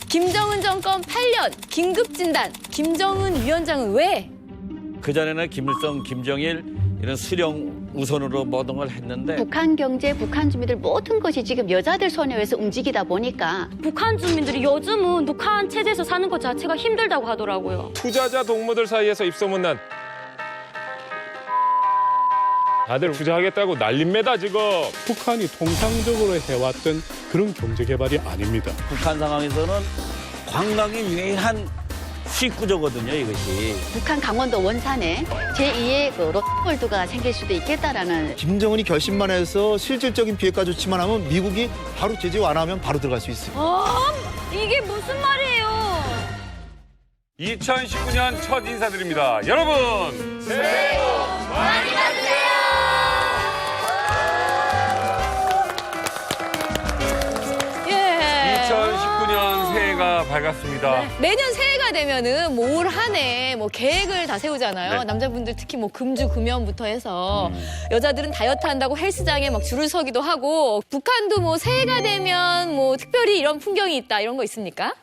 김정은 정권 8년 긴급진단. 김정은 위원장은 왜? 그전에는 김일성, 김정일 이런 수령 우선으로 모든 걸 했는데 북한 경제, 북한 주민들 모든 것이 지금 여자들 손에 의해서 움직이다 보니까 북한 주민들이 요즘은 북한 체제에서 사는 것 자체가 힘들다고 하더라고요. 투자자 동무들 사이에서 입소문난 다들 투자하겠다고 난립니다 지금. 북한이 통상적으로 해왔던 그런 경제개발이 아닙니다. 북한 상황에서는 관광이 유일한 수익구조거든요, 이것이. 북한 강원도 원산에 제2의 그 롯데월드가 생길 수도 있겠다라는. 김정은이 결심만 해서 실질적인 비핵화 조치만 하면 미국이 바로 제재 완화하면 바로 들어갈 수 있어요. 이게 무슨 말이에요? 2019년 첫 인사드립니다. 여러분 새해 복 많이 받으세요. 예. 2019년 새해가 밝았습니다. 매년 새해가 되면은 뭐 올 한 해 뭐 계획을 다 세우잖아요. 네. 남자분들 특히 뭐 금주 금연부터 해서 여자들은 다이어트 한다고 헬스장에 막 줄을 서기도 하고 북한도 뭐 새해가 되면 뭐 특별히 이런 풍경이 있다 이런 거 있습니까?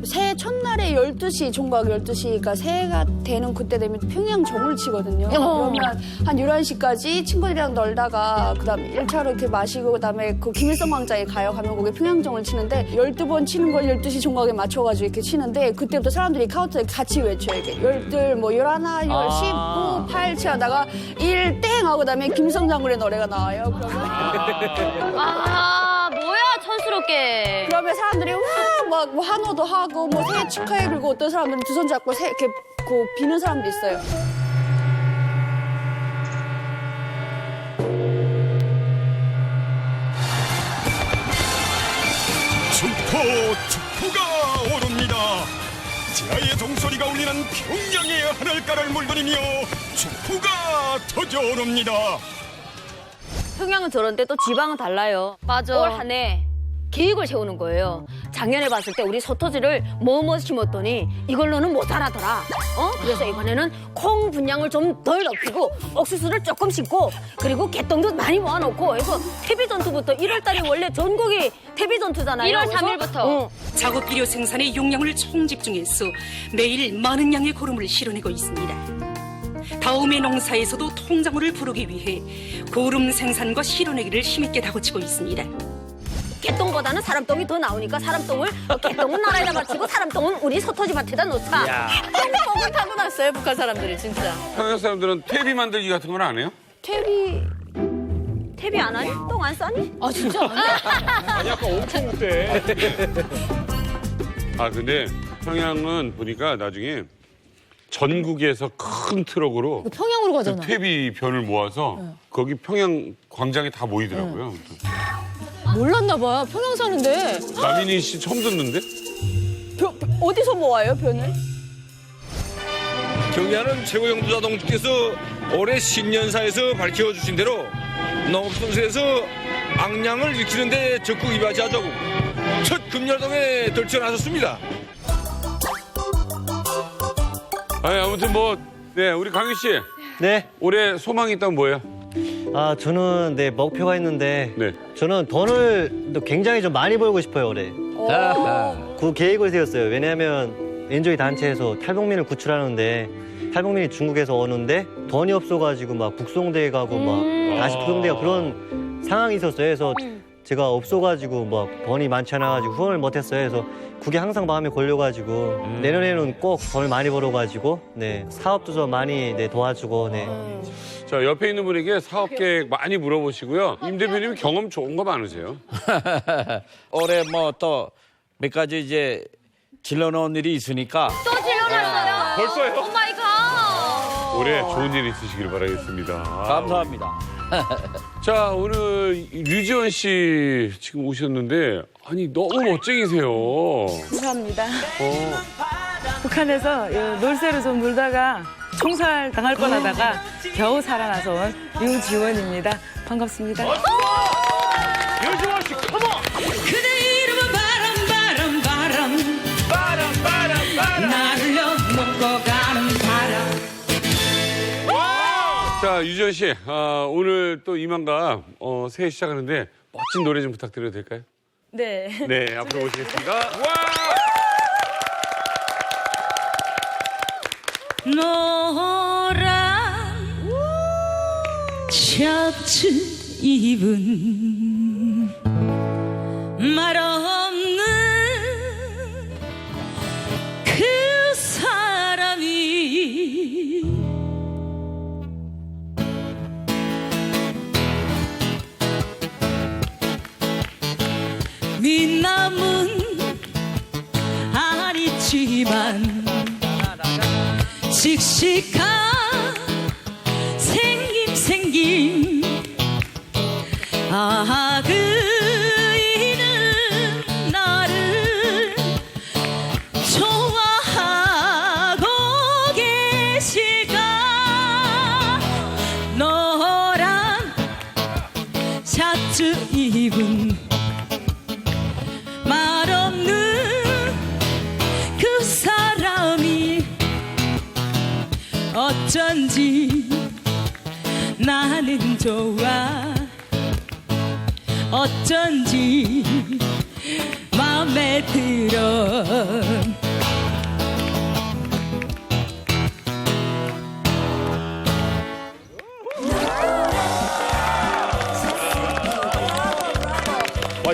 새해 첫날에 12시, 종각 12시가 새해가 되는 그때 되면 평양 정을 치거든요. 그러면 한 11시까지 친구들이랑 놀다가 그다음에 1차로 이렇게 마시고 그다음에 그 김일성 광장에 가면 거기 평양 정을 치는데 12번 치는 걸 12시 종각에 맞춰가지고 이렇게 치는데 그때부터 사람들이 카운트에 같이 외쳐요. 이렇게 12, 뭐 11, 19, 8 치하다가 1, 땡 하고 그다음에 김일성 장군의 노래가 나와요. 뭐야 촌스럽게. 그러면 사람들이 막 뭐 한호도 하고 뭐 새해 축하해 그리고 어떤 사람들은 두 손 잡고 이렇게 그 비는 사람도 있어요. 축포가 오릅니다. 지하의 종소리가 울리는 평양의 하늘가를 물들이며 축포가 터져오릅니다. 평양은 저런데 또 지방은 달라요. 맞아. 올 한 해 계획을 세우는 거예요. 작년에 봤을 때 우리 서터지를 뭐뭐 심었더니 이걸로는 못 자라더라. 그래서 이번에는 콩 분량을 좀 덜 넣고 옥수수를 조금 심고 그리고 개똥도 많이 모아놓고 해서 태비전투부터 1월 달에 원래 전국이 태비전투잖아요. 1월 3일부터. 작업 비료 생산의 용량을 총집중해서 매일 많은 양의 고름을 실어내고 있습니다. 다음의 농사에서도 통작물을 부르기 위해 고름 생산과 실어내기를 힘있게 다그치고 있습니다. 개똥보다는 사람똥이 더 나오니까 사람똥을 개똥은 나라에다 바치고 사람똥은 우리 서터지 밭에다 놓자. 똥을 타고 났어요 북한 사람들이 진짜. 평양 사람들은 퇴비 만들기 같은 건 안 해요? 태비 안 하니? 똥 안 싸니? 아 진짜? 아니 아까 엄청 못해. 아 근데 평양은 보니까 나중에 전국에서 큰 트럭으로 평양으로 가잖아. 퇴비 변을 모아서 거기 평양 광장에 다 모이더라고요. 몰랐나 봐요. 평양 사는데. 남인희 씨 처음 듣는데? 어디서 모아요 변을? 경의하는 최고영도 자동주께서 올해 신년사에서 밝혀주신 대로 농업선수에서 악량을 일으키는 데 적극 임하자고 첫 금열동에 들쳐나섰습니다. 아니 아무튼 뭐 네 우리 강희 씨. 네. 올해 소망이 있다면 뭐예요? 아, 저는 네, 목표가 있는데 네. 저는 돈을 굉장히 좀 많이 벌고 싶어요, 올해. 그 계획을 세웠어요. 왜냐하면 엔조이 단체에서 탈북민을 구출하는데 탈북민이 중국에서 오는데 돈이 없어가지고 막 북송돼 가고 막 다시 북송돼가 그런 상황이 있었어요. 그래서 제가 없어가지고 막 돈이 많지 않아가지고 후원을 못했어요. 그래서 그게 항상 마음에 걸려가지고 내년에는 꼭 돈을 많이 벌어가지고 네 사업도 좀 많이 네, 도와주고 네. 자 옆에 있는 분에게 사업 계획 많이 물어보시고요. 임 대표님 경험 좋은 거 많으세요? 올해 뭐 또 몇 가지 이제 질러놓은 일이 있으니까 또 질러놨어요. 벌써요? 오 마이 갓. 올해 좋은 일 있으시길 바라겠습니다. 감사합니다. 자 오늘 류지원 씨 지금 오셨는데 아니 너무 멋쟁이세요. 감사합니다. 북한에서 놀새로 좀 놀다가 총살 당할 뻔하다가 겨우 살아나서 온 유지원입니다. 반갑습니다. 류지원 씨 컴온! 그대 이름은 바람 나를 넘고 가는 바람 자, 유지연 씨, 오늘 또 이만감 새해 시작하는데 멋진 노래 좀 부탁드려도 될까요? 네. 네, 앞으로 모시겠습니다. 와! 노란 셔츠 입은 말 없는 그 사람이 민남은 아니지만 씩씩한 생김 그이는 나를 좋아하고 계실까 노란 셔츠 입은 말 없는 그 사람이 어쩐지 나는 좋아 어쩐지 마음에 들어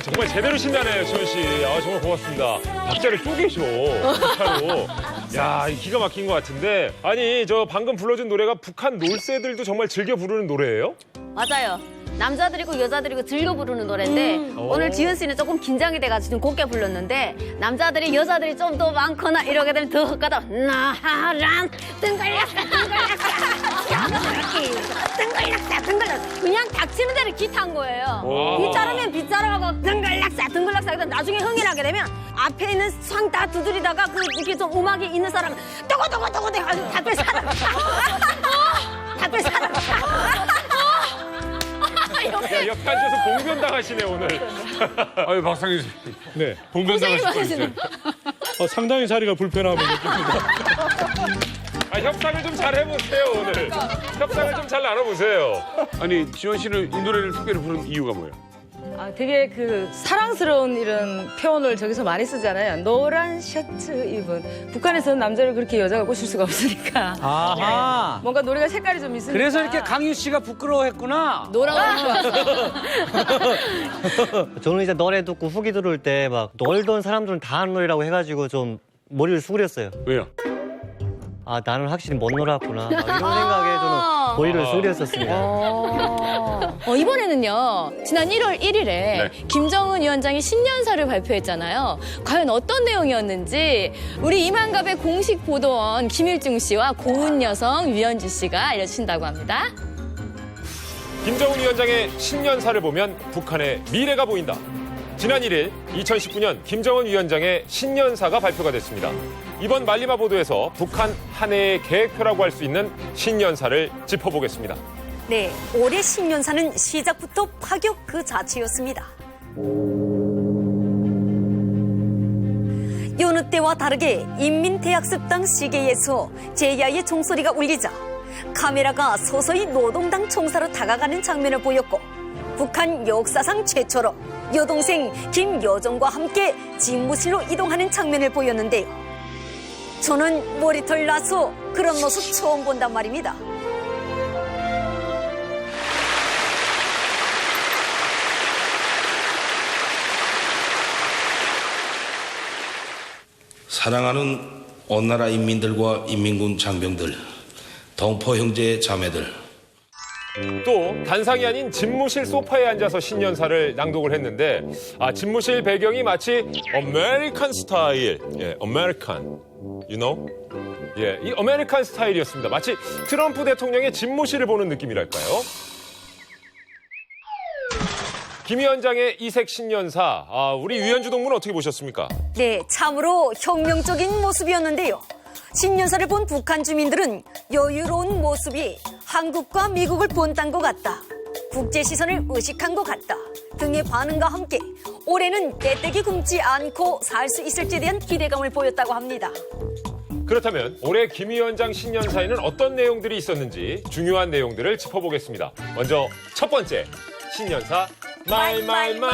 정말 제대로 신나네요, 지원 씨. 정말 고맙습니다. 박자를 쪼개셔, 기타로. 야, 기가 막힌 것 같은데. 아니, 저 방금 불러준 노래가 북한 놀새들도 정말 즐겨 부르는 노래예요? 맞아요. 남자들이고 여자들이고 즐겨 부르는 노래인데 오늘 지은 씨는 조금 긴장이 돼가지고 좀 곱게 불렀는데 남자들이 여자들이 좀 더 많거나 이러게 되면 더 헛가다 나랑 뜬걸렸어 뜬걸렸어 그냥 닥치는 대로 기타한 거예요. 빗자르면 빗자르고 뜬걸락사 하다 나중에 흥이 나게 되면 앞에 있는 상 다 두드리다가 그 이렇게 좀 음악이 있는 사람은 또고또고또고 돼가지고 다 뺏어라 다 뺏어라 옆에 앉아서 봉변 당하시네, 오늘. 아유, 박상희 씨. 네. 봉변 당하실 뻔했어요. 상당히 자리가 불편함을 느낍니다. 협상을 좀 잘 해보세요, 오늘. 협상을 좀 잘 나눠보세요. 아니, 지원 씨는 이 노래를 특별히 부른 이유가 뭐예요? 되게 그 사랑스러운 이런 표현을 저기서 많이 쓰잖아요. 노란 셔츠 입은. 북한에서는 남자를 그렇게 여자가 꼬실 수가 없으니까. 아하. 뭔가 노래가 색깔이 좀 있으니까. 그래서 이렇게 강유 씨가 부끄러워했구나. 노란 옷 저는 이제 노래 듣고 후기 들어올 때 막 놀던 사람들은 다 하는 노래라고 해가지고 좀 머리를 수그렸어요. 왜요? 나는 확실히 못 놀았구나. 이런 생각에 저는 머리를 수그렸었습니다. 이번에는요, 지난 1월 1일에 김정은 위원장이 신년사를 발표했잖아요. 과연 어떤 내용이었는지 우리 이만갑의 공식 보도원 김일중 씨와 고운 여성 유현주 씨가 알려주신다고 합니다. 김정은 위원장의 신년사를 보면 북한의 미래가 보인다. 지난 1일 2019년 김정은 위원장의 신년사가 발표가 됐습니다. 이번 말리마 보도에서 북한 한 해의 계획표라고 할 수 있는 신년사를 짚어보겠습니다. 네, 올해 신년사는 시작부터 파격 그 자체였습니다. 여느 때와 다르게 인민대학습당 시계에서 제야의 종소리가 울리자 카메라가 서서히 노동당 총사로 다가가는 장면을 보였고 북한 역사상 최초로 여동생 김여정과 함께 집무실로 이동하는 장면을 보였는데요. 저는 머리털 나서 그런 모습 처음 본단 말입니다. 사랑하는 온 나라 인민들과 인민군 장병들, 동포 형제 자매들. 또 단상이 아닌 집무실 소파에 앉아서 신년사를 낭독을 했는데 집무실 배경이 마치 아메리칸 스타일, 아메리칸, you know? 이 아메리칸 스타일이었습니다. 마치 트럼프 대통령의 집무실을 보는 느낌이랄까요? 김 위원장의 이색 신년사, 우리 유현주 동무는 어떻게 보셨습니까? 네, 참으로 혁명적인 모습이었는데요. 신년사를 본 북한 주민들은 여유로운 모습이 한국과 미국을 본딴 것 같다, 국제 시선을 의식한 것 같다 등의 반응과 함께 올해는 때때기 굶지 않고 살 수 있을지에 대한 기대감을 보였다고 합니다. 그렇다면 올해 김 위원장 신년사에는 어떤 내용들이 있었는지 중요한 내용들을 짚어보겠습니다. 먼저 첫 번째, 신년사 말말말.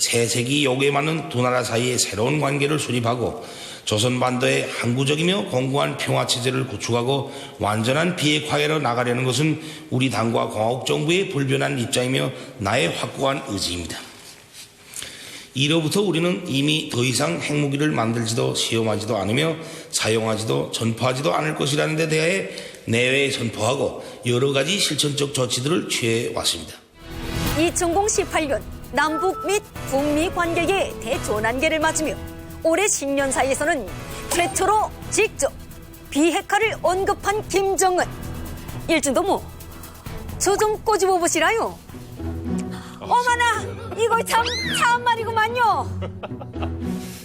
세세기 요구에 맞는 두 나라 사이의 새로운 관계를 수립하고 조선반도의 항구적이며 공고한 평화체제를 구축하고 완전한 비핵화해로 나가려는 것은 우리 당과 공화국 정부의 불변한 입장이며 나의 확고한 의지입니다. 이로부터 우리는 이미 더 이상 핵무기를 만들지도 시험하지도 않으며 사용하지도 전파하지도 않을 것이라는 데 대하여 내외에 선포하고 여러 가지 실천적 조치들을 취해왔습니다. 2018년 남북 및 북미 관계의 대전환기를 맞으며 올해 신년사에서는 최초로 직접 비핵화를 언급한 김정은. 일진도모, 저 좀 꼬집어 보시라요. 어머나, 이거 참 말이구만요.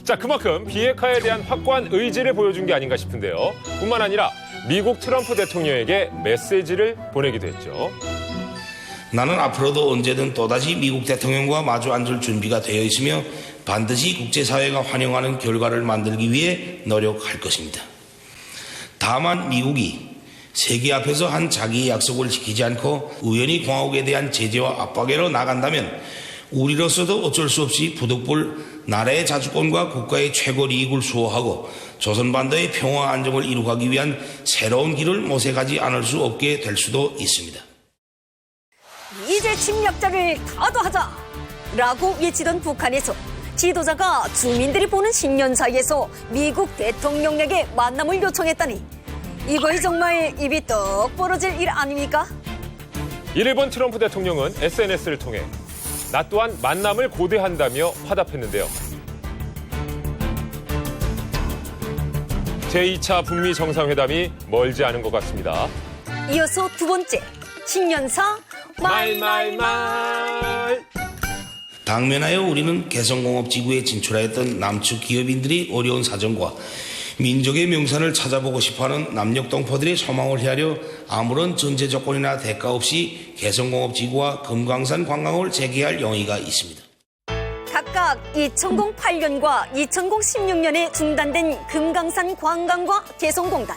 자, 그만큼 비핵화에 대한 확고한 의지를 보여준 게 아닌가 싶은데요. 뿐만 아니라 미국 트럼프 대통령에게 메시지를 보내기도 했죠. 나는 앞으로도 언제든 또다시 미국 대통령과 마주 앉을 준비가 되어 있으며 반드시 국제사회가 환영하는 결과를 만들기 위해 노력할 것입니다. 다만 미국이 세계 앞에서 한 자기의 약속을 지키지 않고 우연히 공화국에 대한 제재와 압박으로 나간다면 우리로서도 어쩔 수 없이 부득불 나라의 자주권과 국가의 최고 이익을 수호하고 조선반도의 평화 안정을 이루기 위한 새로운 길을 모색하지 않을 수 없게 될 수도 있습니다. 이제 침략자를 타도하자! 라고 외치던 북한에서 지도자가 주민들이 보는 신년사에서 미국 대통령에게 만남을 요청했다니 이거이 정말 입이 떡 벌어질 일 아닙니까? 이를 본 트럼프 대통령은 SNS를 통해 나 또한 만남을 고대한다며 화답했는데요. 제2차 북미 정상회담이 멀지 않은 것 같습니다. 이어서 두 번째, 신년사 말말말. 당면하여 우리는 개성공업지구에 진출하였던 남측 기업인들이 어려운 사정과 민족의 명산을 찾아보고 싶어하는 남녘동포들의 소망을 헤아려 아무런 전제 조건이나 대가 없이 개성공업지구와 금강산 관광을 재개할 용의가 있습니다. 각각 2008년과 2016년에 중단된 금강산 관광과 개성공단.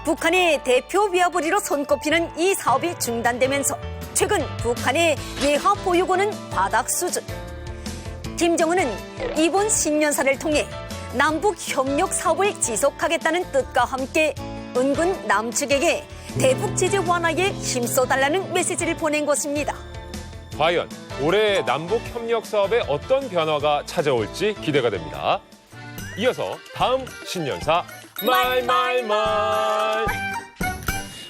북한의 대표 위화부리로 손꼽히는 이 사업이 중단되면서 최근 북한의 외화 보유고는 바닥 수준. 김정은은 이번 신년사를 통해 남북 협력 사업을 지속하겠다는 뜻과 함께 은근 남측에게 대북 제재 완화에 힘써달라는 메시지를 보낸 것입니다. 과연 올해 남북 협력 사업에 어떤 변화가 찾아올지 기대가 됩니다. 이어서 다음 신년사 말말말.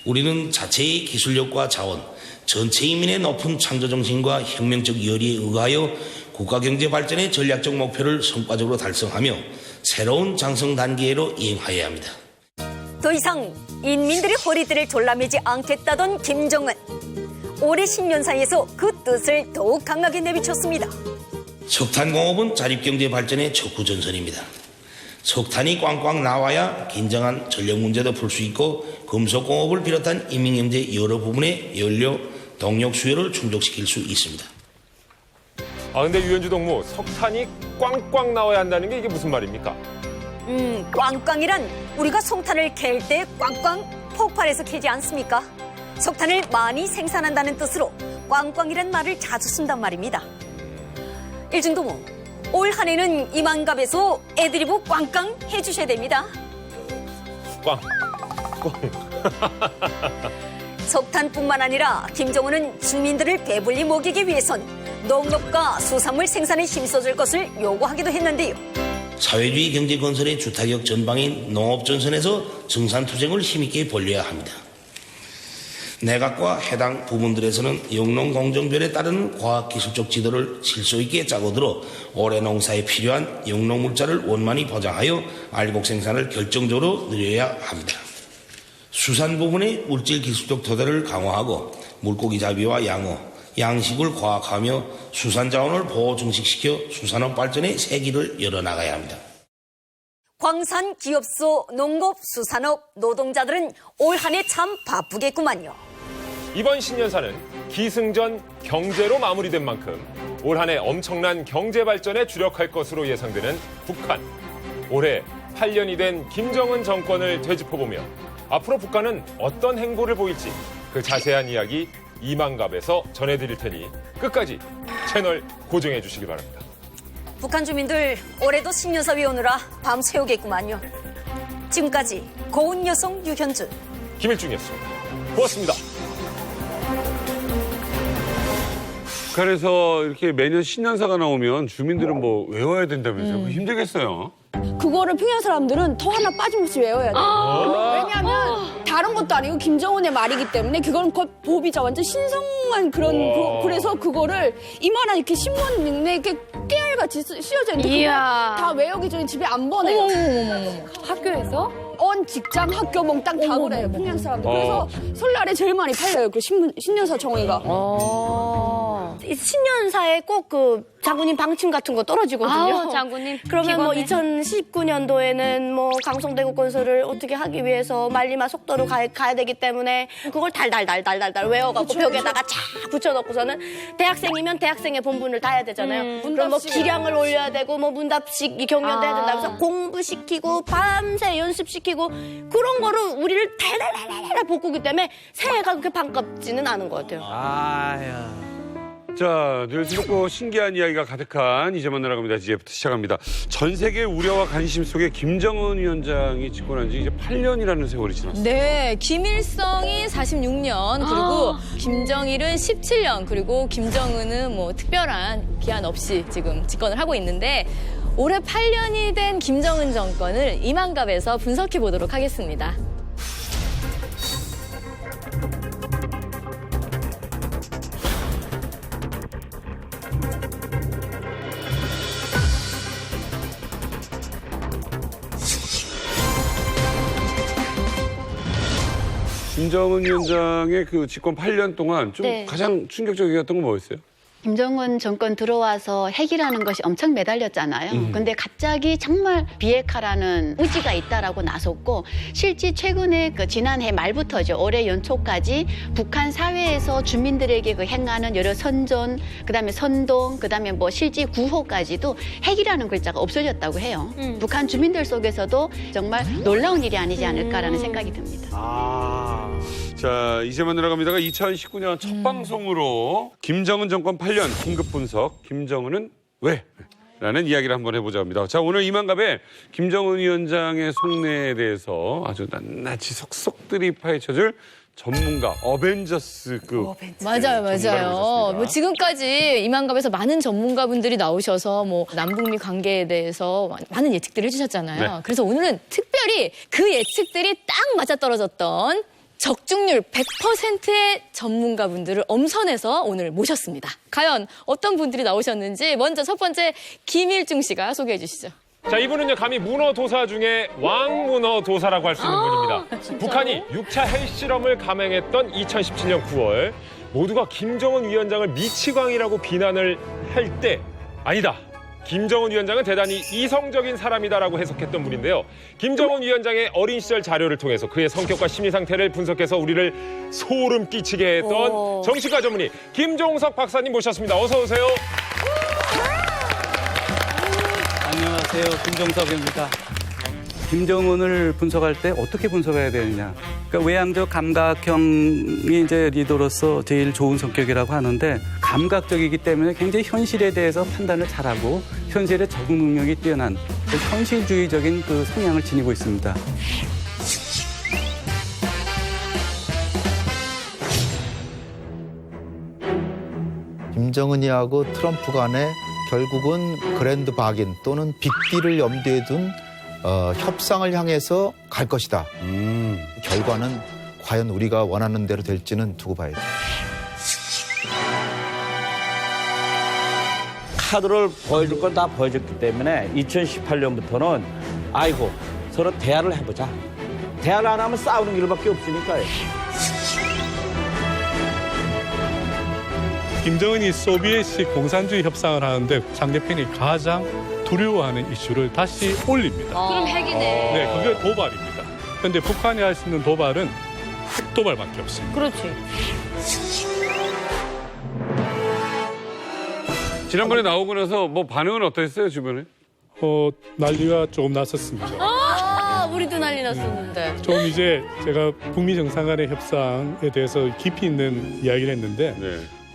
우리는 자체의 기술력과 자원, 전체 인민의 높은 창조정신과 혁명적 열의에 의하여 국가경제 발전의 전략적 목표를 성과적으로 달성하며 새로운 장성 단계로 이행하여야 합니다. 더 이상 인민들의 허리들을 졸라매지 않겠다던 김정은. 올해 신년사에서 그 뜻을 더욱 강하게 내비쳤습니다. 석탄공업은 자립경제 발전의 척후전선입니다. 석탄이 꽝꽝 나와야 긴장한 전력 문제도 풀 수 있고 금속공업을 비롯한 인민경제 여러 부분의 연료, 동력 수요를 충족시킬 수 있습니다. 아, 근데 유현주 동무, 석탄이 꽝꽝 나와야 한다는 게 이게 무슨 말입니까? 꽝꽝이란 우리가 석탄을 캘 때 꽝꽝 폭발해서 캐지 않습니까? 석탄을 많이 생산한다는 뜻으로 꽝꽝이란 말을 자주 쓴단 말입니다. 일중도모, 올 한 해는 이만갑에서 애드리브 꽝꽝 해주셔야 됩니다. 꽝. 석탄뿐만 아니라 김정은은 주민들을 배불리 먹이기 위해선 농업과 수산물 생산에 힘써줄 것을 요구하기도 했는데요. 사회주의 경제 건설의 주타격 전방인 농업전선에서 증산투쟁을 힘있게 벌려야 합니다. 내각과 해당 부문들에서는 영농공정별에 따르는 과학기술적 지도를 질서 있게 짜고 들어 올해 농사에 필요한 영농물자를 원만히 보장하여 알곡 생산을 결정적으로 늘려야 합니다. 수산 부분의 물질기술적 토대를 강화하고 물고기 잡이와 양어, 양식을 과학하며 수산자원을 보호 증식시켜 수산업 발전의 새 길을 열어나가야 합니다. 광산, 기업소, 농업, 수산업, 노동자들은 올 한 해 참 바쁘겠구만요. 이번 신년사는 기승전 경제로 마무리된 만큼 올 한 해 엄청난 경제 발전에 주력할 것으로 예상되는 북한. 올해 8년이 된 김정은 정권을 되짚어보며 앞으로 북한은 어떤 행보를 보일지 그 자세한 이야기 이만갑에서 전해드릴 테니 끝까지 채널 고정해 주시기 바랍니다. 북한 주민들 올해도 신년사 외우느라 밤새우겠구만요. 지금까지 고운 여성 유현준, 김일중이었습니다. 고맙습니다. 북한에서 이렇게 매년 신년사가 나오면 주민들은 뭐 외워야 된다면서요? 그거 힘들겠어요. 그거를 평양 사람들은 더 하나 빠짐없이 외워야 돼요. 왜냐하면 다른 것도 아니고 김정은의 말이기 때문에 그건 거의 법이자 완전 신성한 그런 그래서 그거를 이만한 이렇게 신문에 이렇게 깨알같이 씌워져 있는데 그거 다 외우기 전에 집에 안 보내요. 학교에서? 언 직장 학교 몽땅 다 그래요 평양 사람들. 그래서 설날에 제일 많이 팔려요 그 신년사 정의가. 신년사에 꼭 그 장군님 방침 같은 거 떨어지거든요. 장군님. 그러면 뭐 기관에. 2019년도에는 뭐 강성대국 건설을 어떻게 하기 위해서 말리마 속도로 가야 되기 때문에 그걸 달달달달달달 외워갖고 벽에다가 쫙 붙여놓고서는 대학생이면 대학생의 본분을 다 해야 되잖아요. 그럼 뭐 기량을 올려야 되고 뭐 문답식 경연도 해야 된다면서 공부시키고 밤새 연습시키고 그런 거를 우리를 달달달달 볶기 때문에 새해가 그렇게 반갑지는 않은 것 같아요. 자, 늘 새롭고 신기한 이야기가 가득한 이제 만나러 갑니다. 이제부터 시작합니다. 전 세계 우려와 관심 속에 김정은 위원장이 집권한 지 이제 8년이라는 세월이 지났어요. 네, 김일성이 46년, 그리고 김정일은 17년, 그리고 김정은은 뭐 특별한 기한 없이 지금 집권을 하고 있는데 올해 8년이 된 김정은 정권을 이만갑에서 분석해 보도록 하겠습니다. 김정은 위원장의 그 집권 8년 동안 좀 네. 가장 충격적이었던 건 뭐였어요? 김정은 정권 들어와서 핵이라는 것이 엄청 매달렸잖아요. 근데 갑자기 정말 비핵화라는 의지가 있다라고 나섰고 실제 최근에 그 지난해 말부터죠. 올해 연초까지 북한 사회에서 주민들에게 그 행하는 여러 선전, 그다음에 선동, 그다음에 뭐 실제 구호까지도 핵이라는 글자가 없어졌다고 해요. 북한 주민들 속에서도 정말 놀라운 일이 아니지 않을까라는 생각이 듭니다. 자, 이제 만나러 갑니다가 2019년 첫 방송으로 김정은 정권 8년 긴급 분석, 김정은은 왜? 라는 이야기를 한번 해보자 합니다. 자, 오늘 이만갑에 김정은 위원장의 속내에 대해서 아주 낱낱이 속속들이 파헤쳐줄 전문가, 어벤져스급. 맞아요. 뭐 지금까지 이만갑에서 많은 전문가분들이 나오셔서 뭐 남북미 관계에 대해서 많은 예측들을 해주셨잖아요. 네. 그래서 오늘은 특별히 그 예측들이 딱 맞아떨어졌던 적중률 100%의 전문가분들을 엄선해서 오늘 모셨습니다. 과연 어떤 분들이 나오셨는지 먼저 첫 번째 김일중 씨가 소개해 주시죠. 자, 이분은요, 감히 문어도사 중에 왕문어도사라고 할 수 있는 분입니다. 북한이 6차 핵실험을 감행했던 2017년 9월 모두가 김정은 위원장을 미치광이라고 비난을 할 때 아니다. 김정은 위원장은 대단히 이성적인 사람이다라고 해석했던 분인데요. 김정은 위원장의 어린 시절 자료를 통해서 그의 성격과 심리 상태를 분석해서 우리를 소름 끼치게 했던 정신과 전문의 김종석 박사님 모셨습니다. 어서 오세요. 안녕하세요. 김종석입니다. 김정은을 분석할 때 어떻게 분석해야 되느냐. 그러니까 외향적 감각형이 이제 리더로서 제일 좋은 성격이라고 하는데 감각적이기 때문에 굉장히 현실에 대해서 판단을 잘하고 현실에 적응 능력이 뛰어난 현실주의적인 그 성향을 지니고 있습니다. 김정은이하고 트럼프 간에 결국은 그랜드 바긴 또는 빅딜을 염두에 둔 협상을 향해서 갈 것이다. 결과는 과연 우리가 원하는 대로 될지는 두고 봐야죠. 카드를 보여줄 건 다 보여줬기 때문에 2018년부터는 아이고 서로 대화를 해보자. 대화를 안 하면 싸우는 길밖에 없으니까요. 김정은이 소비에트 공산주의 협상을 하는데 상대편이 가장 두려워하는 이슈를 다시 올립니다. 그럼 핵이네. 네, 그게 도발입니다. 그런데 북한이 할 수 있는 도발은 핵도발밖에 없습니다. 그렇지. 지난번에 나오고 나서 뭐 반응은 어떠셨어요, 주변에? 난리가 조금 났었습니다. 우리도 난리 났었는데. 좀 이제 제가 북미 정상 간의 협상에 대해서 깊이 있는 이야기를 했는데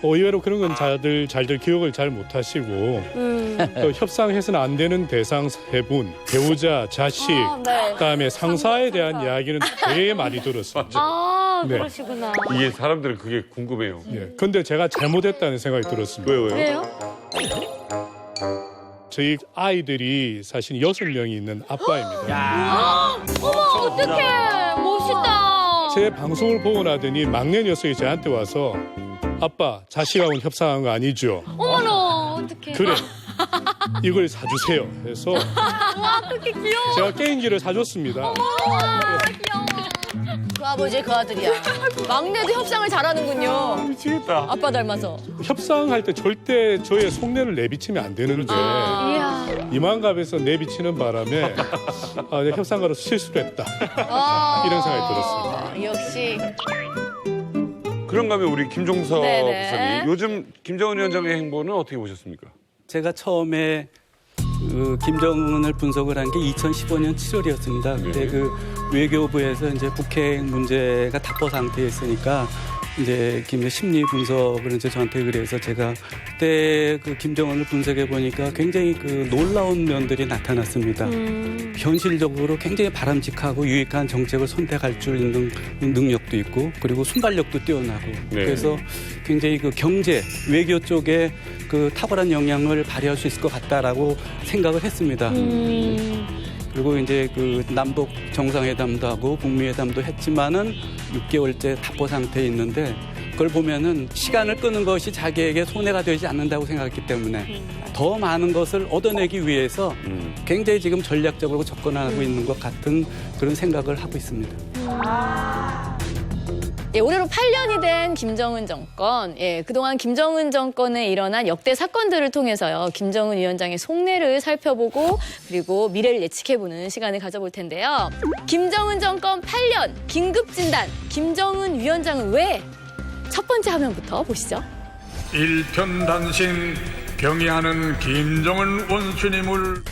의외로 그런 건 잘들 기억을 잘 못하시고 또 협상해서는 안 되는 대상 세 분, 배우자, 자식, 네. 그다음에 상사에 대한 이야기는 되게 많이 들었습니다. 아, 네. 그러시구나. 이게 사람들은 그게 궁금해요. 근데 제가 잘못했다는 생각이 들었습니다. 왜요? 그래요? 저희 아이들이 사실 6명이 있는 아빠입니다. 어머, 어떡해. 멋있다. 제 방송을 보고 나더니 막내 녀석이 저한테 와서 아빠, 자식하고는 협상한 거 아니죠? 어머나, 어떡해. 그래. 이걸 사주세요. 해서 와, 어떡해, 귀여워. 제가 게임기를 사줬습니다. 귀여워. 그 아버지, 그 아들이야. 막내도 협상을 잘하는군요. 미치겠다. 아빠 닮아서. 협상할 때 절대 저의 속내를 내비치면 안 되는데 이야. 이만갑에서 내비치는 바람에 내가 협상가로서 실수를 했다. 이런 생각이 들었습니다. 역시. 그런가 하면 우리 김종석 네네. 부사님, 요즘 김정은 위원장의 행보는 어떻게 보셨습니까? 제가 처음에 김정은을 분석을 한 게 2015년 7월이었습니다. 그때 그 외교부에서 이제 북핵 문제가 답보 상태에 있으니까 이제 심리 분석을 이제 저한테 그래서 제가 그때 그 김정은을 분석해 보니까 굉장히 그 놀라운 면들이 나타났습니다. 현실적으로 굉장히 바람직하고 유익한 정책을 선택할 줄 있는 능력도 있고 그리고 순발력도 뛰어나고 그래서 굉장히 그 경제 외교 쪽에 그 탁월한 영향을 발휘할 수 있을 것 같다라고 생각을 했습니다. 그리고 이제 그 남북 정상회담도 하고 북미회담도 했지만은 6개월째 답보 상태에 있는데 그걸 보면은 시간을 끄는 것이 자기에게 손해가 되지 않는다고 생각했기 때문에 더 많은 것을 얻어내기 위해서 굉장히 지금 전략적으로 접근하고 있는 것 같은 그런 생각을 하고 있습니다. 예, 올해로 8년이 된 김정은 정권. 예, 그동안 김정은 정권에 일어난 역대 사건들을 통해서요. 김정은 위원장의 속내를 살펴보고 그리고 미래를 예측해보는 시간을 가져볼 텐데요. 김정은 정권 8년 긴급 진단. 김정은 위원장은 왜? 첫 번째 화면부터 보시죠. 일편단심 경애하는 김정은 원수님을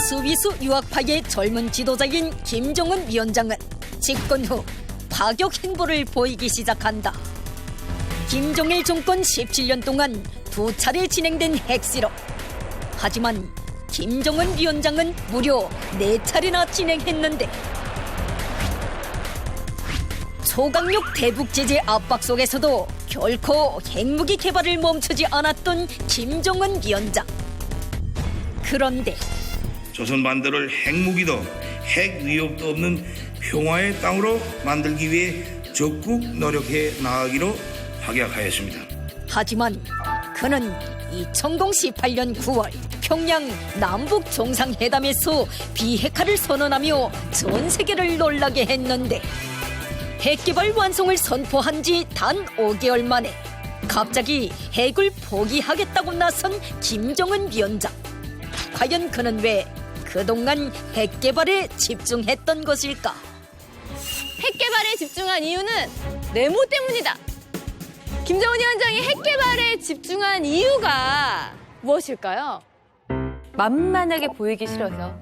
수비수 유학파의 젊은 지도자인 김정은 위원장은 집권 후 파격 행보를 보이기 시작한다. 김정일 정권 17년 동안 2차례 진행된 핵실험. 하지만 김정은 위원장은 무려 4차례나 진행했는데 초강력 대북 제재 압박 속에서도 결코 핵무기 개발을 멈추지 않았던 김정은 위원장. 그런데 조선 반도를 핵무기도 핵 위협도 없는 평화의 땅으로 만들기 위해 적극 노력해 나가기로 확약하였습니다. 하지만 그는 2018년 9월 평양 남북 정상회담에서 비핵화를 선언하며 전 세계를 놀라게 했는데 핵개발 완성을 선포한 지 단 5개월 만에 갑자기 핵을 포기하겠다고 나선 김정은 위원장. 과연 그는 왜 그동안 핵개발에 집중했던 것일까? 핵개발에 집중한 이유는 내모 때문이다. 김정은 위원장이 핵개발에 집중한 이유가 무엇일까요? 만만하게 보이기 싫어서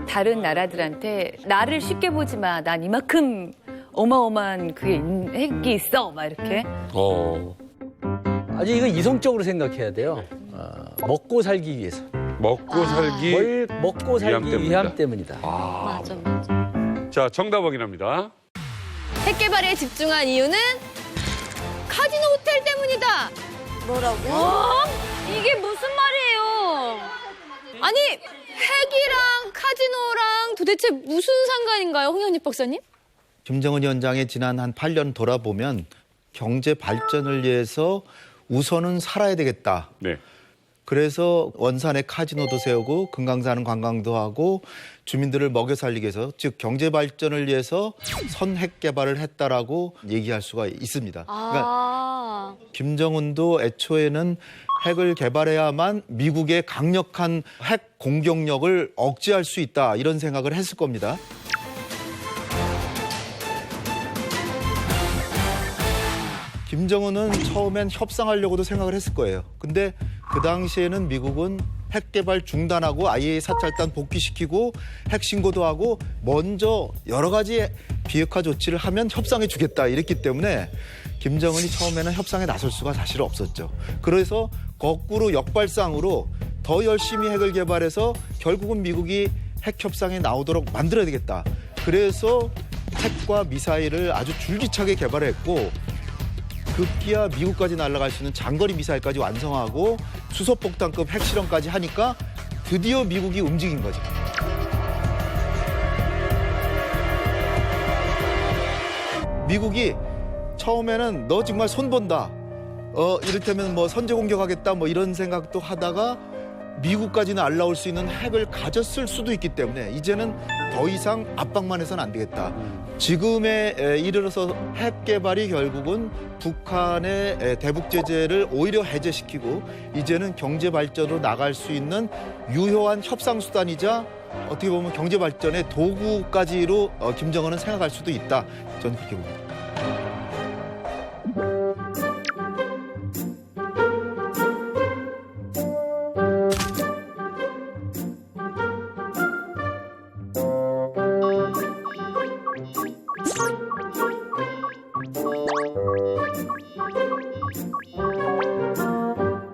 다른 나라들한테 나를 쉽게 보지 마. 난 이만큼 어마어마한 그게 핵이 있어. 막 이렇게. 아주 이거 이성적으로 생각해야 돼요. 먹고 살기 위해서. 먹고 살기 뭘 먹고 살기 위함 때문이다. 맞아. 자, 정답 확인합니다. 핵개발에 집중한 이유는 카지노 호텔 때문이다. 뭐라고? 이게 무슨 말이에요? 아니, 핵이랑 카지노랑 도대체 무슨 상관인가요, 홍현희 박사님? 김정은 위원장의 지난 한 8년 돌아보면 경제 발전을 위해서 우선은 살아야 되겠다. 그래서 원산에 카지노도 세우고 금강산은 관광도 하고 주민들을 먹여 살리기 위해서 즉 경제 발전을 위해서 선핵 개발을 했다라고 얘기할 수가 있습니다. 그러니까 김정은도 애초에는 핵을 개발해야만 미국의 강력한 핵 공격력을 억제할 수 있다 이런 생각을 했을 겁니다. 김정은은 처음엔 협상하려고도 생각을 했을 거예요. 근데 그 당시에는 미국은 핵 개발 중단하고 IAEA 사찰단 복귀시키고 핵 신고도 하고 먼저 여러 가지 비핵화 조치를 하면 협상해 주겠다 이랬기 때문에 김정은이 처음에는 협상에 나설 수가 사실 없었죠. 그래서 거꾸로 역발상으로 더 열심히 핵을 개발해서 결국은 미국이 핵 협상에 나오도록 만들어야 되겠다. 그래서 핵과 미사일을 아주 줄기차게 개발했고 급기야 미국까지 날아갈 수 있는 장거리 미사일까지 완성하고 수소폭탄급 핵실험까지 하니까 드디어 미국이 움직인 거죠. 미국이 처음에는 너 정말 손본다. 이를테면 뭐 선제 공격하겠다 뭐 이런 생각도 하다가 미국까지는 날아올 수 있는 핵을 가졌을 수도 있기 때문에 이제는 더 이상 압박만 해서는 안 되겠다. 지금에 이르러서 핵 개발이 결국은 북한의 대북 제재를 오히려 해제시키고 이제는 경제 발전으로 나갈 수 있는 유효한 협상 수단이자 어떻게 보면 경제 발전의 도구까지로 김정은은 생각할 수도 있다. 저는 그렇게 봅니다.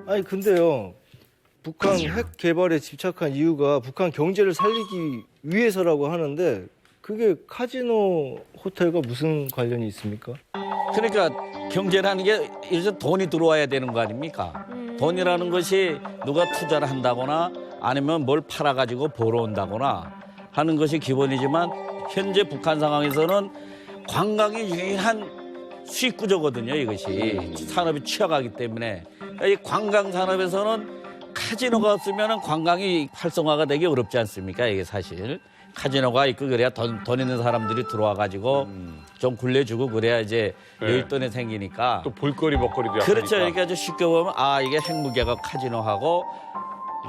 아니 근데요, 북한 핵 개발에 집착한 이유가 북한 경제를 살리기 위해서라고 하는데 그게 카지노 호텔과 무슨 관련이 있습니까? 그러니까 경제라는 게 이제 돈이 들어와야 되는 거 아닙니까? 돈이라는 것이 누가 투자를 한다거나 아니면 뭘 팔아가지고 벌어온다거나 하는 것이 기본이지만 현재 북한 상황에서는 관광이 유일한 수익 구조거든요. 이것이 산업이 취약하기 때문에 이 관광 산업에서는 카지노가 없으면 관광이 활성화가 되기 어렵지 않습니까? 이게 사실 카지노가 있고 그래야 돈 있는 사람들이 들어와가지고 좀 굴려주고 그래야 이제 여윳돈이 생기니까 또 볼거리 먹거리도 약하니까. 그렇죠. 그러니까 아주 쉽게 보면 이게 핵무기가 카지노하고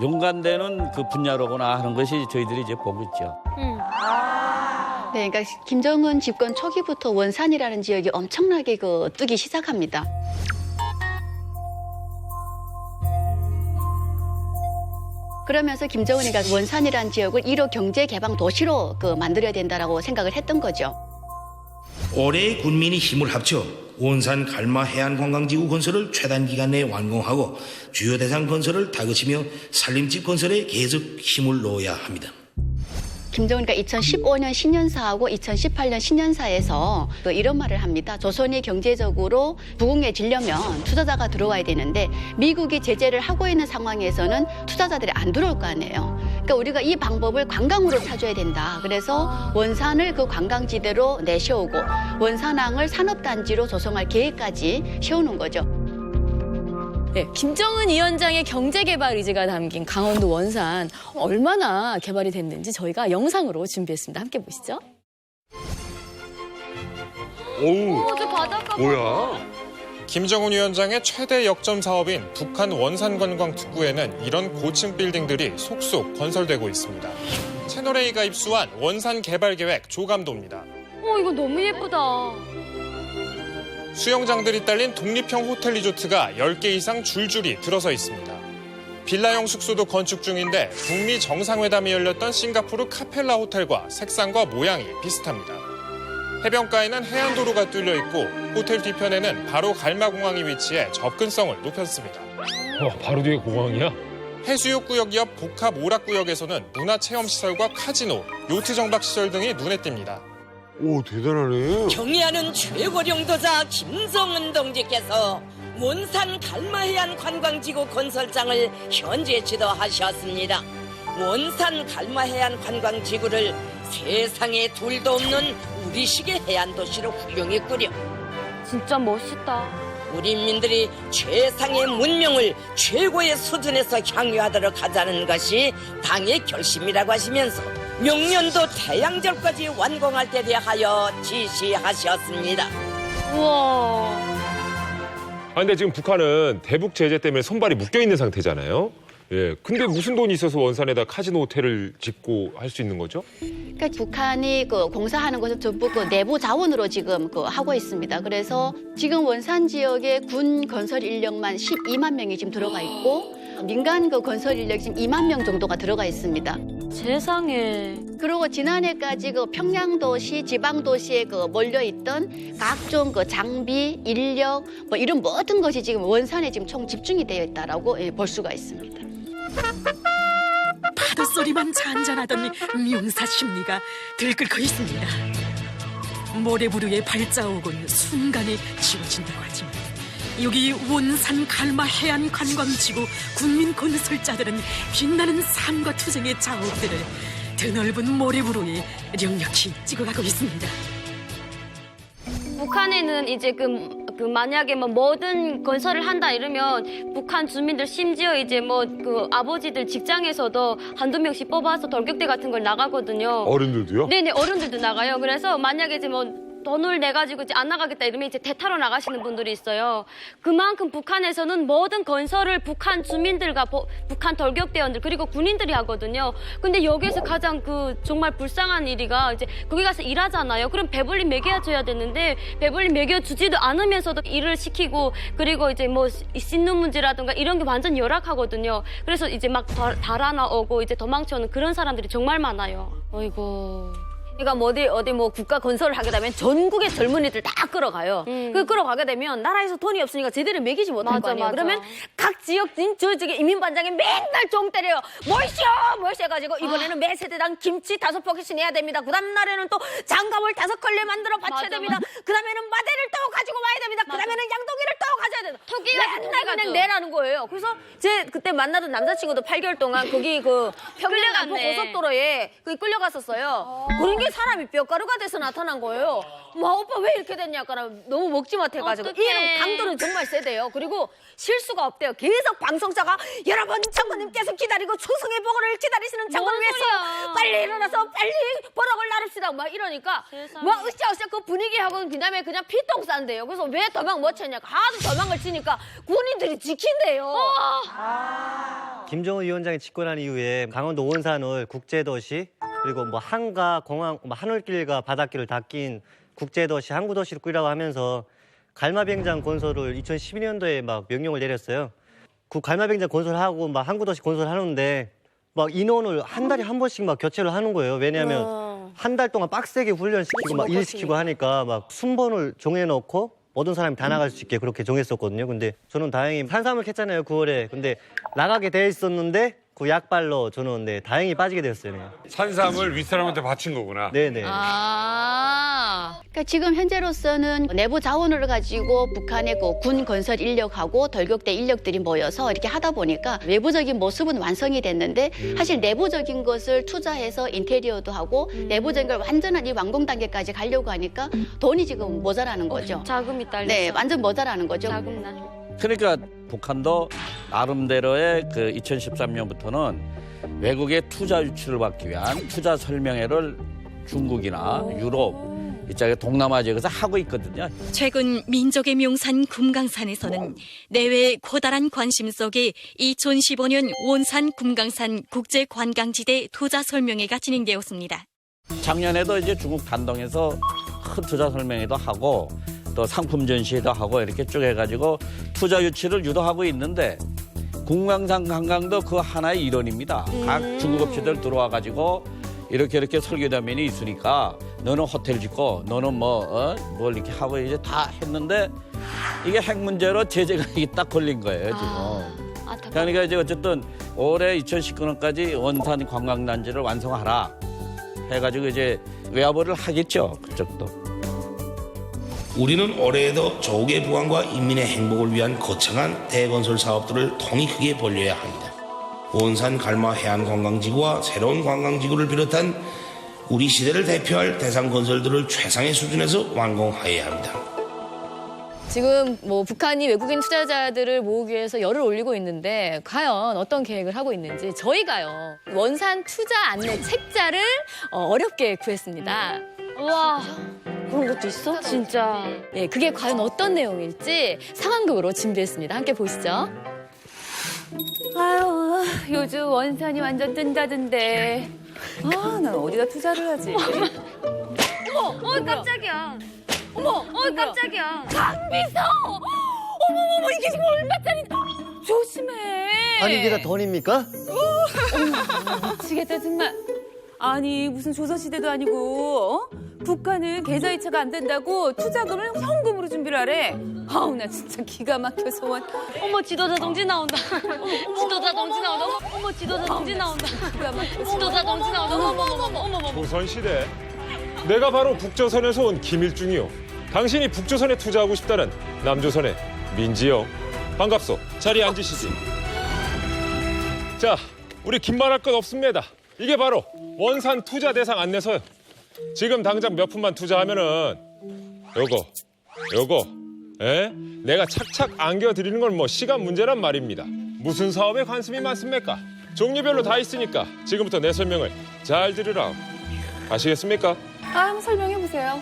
연관되는 그 분야로구나 하는 것이 저희들이 이제 보고 있죠. 네, 그러니까 김정은 집권 초기부터 원산이라는 지역이 엄청나게 뜨기 시작합니다. 그러면서 김정은이 원산이라는 지역을 1호 경제 개방 도시로 만들어야 된다라고 생각을 했던 거죠. 올해 군민이 힘을 합쳐 원산 갈마 해안관광지구 건설을 최단 기간 내에 완공하고 주요 대상 건설을 다그치며 살림집 건설에 계속 힘을 넣어야 합니다. 김정은이가 2015년 신년사하고 2018년 신년사에서 이런 말을 합니다. 조선이 경제적으로 부흥해지려면 투자자가 들어와야 되는데 미국이 제재를 하고 있는 상황에서는 투자자들이 안 들어올 거 아니에요. 그러니까 우리가 이 방법을 관광으로 찾아야 된다. 그래서 원산을 그 관광지대로 내세우고 원산항을 산업단지로 조성할 계획까지 세우는 거죠. 네, 김정은 위원장의 경제개발 의지가 담긴 강원도 원산 얼마나 개발이 됐는지 저희가 영상으로 준비했습니다. 함께 보시죠. 오우, 저 바닷가 뭐야? 김정은 위원장의 최대 역점 사업인 북한 원산관광 특구에는 이런 고층 빌딩들이 속속 건설되고 있습니다. 채널A가 입수한 원산 개발 계획 조감도입니다. 이거 너무 예쁘다. 수영장들이 딸린 독립형 호텔 리조트가 10개 이상 줄줄이 들어서 있습니다. 빌라형 숙소도 건축 중인데 북미 정상회담이 열렸던 싱가포르 카펠라 호텔과 색상과 모양이 비슷합니다. 해변가에는 해안도로가 뚫려 있고 호텔 뒤편에는 바로 갈마공항이 위치해 접근성을 높였습니다. 바로 뒤에 공항이야? 해수욕구역 옆 복합 오락구역에서는 문화체험시설과 카지노, 요트 정박시설 등이 눈에 띕니다. 오, 대단하네. 경의하는 최고령도자 김정은 동지께서 원산 갈마해안 관광지구 건설장을 현재 지도하셨습니다. 원산 갈마해안 관광지구를 세상에 둘도 없는 우리식의 해안도시로 훌륭히 꾸려 진짜 멋있다. 우리 인민들이 최상의 문명을 최고의 수준에서 향유하도록 하자는 것이 당의 결심이라고 하시면서 명년도 태양절까지 완공할 때 대하여 지시하셨습니다. 우와. 근데 지금 북한은 대북 제재 때문에 손발이 묶여 있는 상태잖아요. 예. 근데 무슨 돈이 있어서 원산에다 카지노 호텔을 짓고 할 수 있는 거죠? 그러니까 북한이 공사하는 것은 전부 내부 자원으로 지금 하고 있습니다. 그래서 지금 원산 지역에 군 건설 인력만 12만 명이 지금 들어가 있고 민간 그 건설 인력이 지금 2만 명 정도가 들어가 있습니다. 세상에. 그리고 지난해까지 그 평양도시, 지방도시에 그 몰려있던 각종 그 장비, 인력, 뭐 이런 모든 것이 지금 원산에 지금 총 집중이 되어 있다라고 볼 수가 있습니다. 파도 소리만 잔잔하던 명사 심리가 들끓고 있습니다. 모래부루에 발자국은 순간에 지워진다고 하지만 여기 원산 갈마 해안 관광지구 국민 건설자들은 빛나는 삶과 투쟁의 자욱들을 드넓은 모래부루에 력력히 찍어가고 있습니다. 북한에는 이제 그 만약에 뭐 뭐든 건설을 한다 이러면 북한 주민들 심지어 이제 뭐 그 아버지들 직장에서도 한두 명씩 뽑아서 돌격대 같은 걸 나가거든요. 어른들도요? 네네, 어른들도 나가요. 그래서 만약에 이제 뭐 돈을 내가지고 이제 안 나가겠다 이러면 이제 대타로 나가시는 분들이 있어요. 그만큼 북한에서는 모든 건설을 북한 주민들과 북한 돌격대원들 그리고 군인들이 하거든요. 근데 여기에서 가장 그 정말 불쌍한 일이가 이제 거기 가서 일하잖아요. 그럼 배불리 먹여줘야 되는데 배불리 먹여주지도 않으면서도 일을 시키고 그리고 이제 뭐 씻는 문제라든가 이런 게 완전 열악하거든요. 그래서 이제 막 달아나오고 이제 도망쳐오는 그런 사람들이 정말 많아요. 어이고. 그러니까 뭐 어디 뭐 국가 건설을 하게 되면 전국의 젊은이들 다 끌어가요. 그 끌어가게 되면 나라에서 돈이 없으니까 제대로 먹이지 못할 거 아니에요. 그러면 각 지역 저쪽에 이민반장에 맨날 종 때려요. 뭘쇼 해가지고 이번에는 매 세대당 김치 5포기씩 내야 됩니다. 그 다음 날에는 또 장갑을 5컬레 만들어 바쳐야 됩니다. 그 다음에는 마대를 또 가지고 와야 됩니다. 그 다음에는 양동이를 또 가져야 된다. 맨날 그냥 내라는 거예요. 그래서 제 그때 만나던 남자친구도 8개월 동안 거기 그 평양 고속도로에 끌려갔었어요. 그런 게 사람이 뼈가루가 돼서 나타난 거예요. 뭐 오빠 왜 이렇게 됐냐? 그러면 너무 먹지 못해가지고 이 강도는 정말 세대요. 그리고 실수가 없대요. 계속 방송사가 여러분 장군님께서 기다리고 충성의 보고를 기다리시는 장군을 위해서 빨리 일어나서 빨리 보락을 나릅시다. 막 이러니까 뭐 으쌰으쌰 그 분위기하고는 그다음에 그냥 피똥 싼대요. 그래서 왜 도망 못 쳤냐? 하도 도망을 치니까 군인들이 지킨대요. 김정은 위원장이 집권한 이후에 강원도 원산을 국제도시 그리고 뭐 한가, 공항, 뭐 하늘길과 바닷길을 닦인 국제도시, 항구도시를 꾸리라고 하면서 갈마병장 건설을 2012년도에 막 명령을 내렸어요. 그 갈마병장 건설하고 막 항구도시 건설하는데 막 인원을 한 달에 한 번씩 막 교체를 하는 거예요. 왜냐하면 한 달 동안 빡세게 훈련시키고 막 일시키고 하니까 막 순번을 정해놓고 모든 사람이 다 나갈 수 있게 그렇게 정했었거든요. 근데 저는 다행히 산삼을 캤잖아요, 9월에. 근데 나가게 돼 있었는데 그 약발로 저는 다행히 빠지게 되었어요. 산삼을 윗사람한테 바친 거구나. 네네. 그러니까 지금 현재로서는 내부 자원을 가지고 북한의 그 군 건설 인력하고 돌격대 인력들이 모여서 이렇게 하다 보니까 외부적인 모습은 완성이 됐는데 사실 내부적인 것을 투자해서 인테리어도 하고 내부적인 걸 완전한 이 완공 단계까지 가려고 하니까 돈이 지금 모자라는 거죠. 자금이 딸려서. 네, 완전 모자라는 거죠. 그러니까 북한도 나름대로의 그 2013년부터는 외국의 투자 유치를 받기 위한 투자 설명회를 중국이나 유럽, 이쪽에 동남아 지역에서 하고 있거든요. 최근 민족의 명산 금강산에서는 내외의 커다란 관심 속에 2015년 원산 금강산 국제관광지대 투자 설명회가 진행되었습니다. 작년에도 이제 중국 단동에서 큰 투자 설명회도 하고 또 상품 전시회도 하고 이렇게 쭉 해가지고 투자 유치를 유도하고 있는데 금강산 관광도 그 하나의 일원입니다. 각 중국 업체들 들어와가지고 이렇게 설계도면이 있으니까 너는 호텔 짓고 너는 뭘 이렇게 하고 이제 다 했는데 이게 핵 문제로 제재가 딱 걸린 거예요 지금. 그러니까 이제 어쨌든 올해 2019년까지 원산 관광단지를 완성하라 해가지고 이제 외화보를 하겠죠 그쪽도. 우리는 올해에도 조국의 부강과 인민의 행복을 위한 거창한 대건설 사업들을 통이 크게 벌려야 합니다. 원산 갈마 해안관광지구와 새로운 관광지구를 비롯한 우리 시대를 대표할 대상 건설들을 최상의 수준에서 완공하여야 합니다. 지금 뭐 북한이 외국인 투자자들을 모으기 위해서 열을 올리고 있는데 과연 어떤 계획을 하고 있는지 저희가요 원산 투자 안내 책자를 어렵게 구했습니다. 와 그런 것도 있어? 진짜. 네, 그게 과연 어떤 내용일지 상황극으로 준비했습니다. 함께 보시죠. 아유, 요즘 원산이 완전 뜬다던데. 난 어디다 투자를 하지? 어머, 깜짝이야. 어머, 깜짝이야. 강미서! 어머머머, 이게 지금 얼마짜리? 조심해. 아니 이게 다 돈입니까? 미치겠다 정말. 아니 무슨 조선시대도 아니고 북한은 계좌이체가 안 된다고 투자금을 현금으로 준비를 하래. 아우 나 진짜 기가 막혀서 어머 지도자 동지 나온다. 지도자 동지 나온다. 어머 지도자 동지 나온다. 기가 막혀서 지도자 동지 나온다. 어머. 조선시대. 내가 바로 북조선에서 온 김일중이요. 당신이 북조선에 투자하고 싶다는 남조선의 민지요. 반갑소. 자리에 앉으시지. 자, 우리 긴말할 것 없습니다. 이게 바로 원산 투자 대상 안내서요. 지금 당장 몇 푼만 투자하면은 요거 내가 착착 안겨드리는 건 뭐 시간 문제란 말입니다. 무슨 사업에 관심이 많습니까? 종류별로 다 있으니까 지금부터 내 설명을 잘 들으라. 아시겠습니까? 한번 설명해 보세요.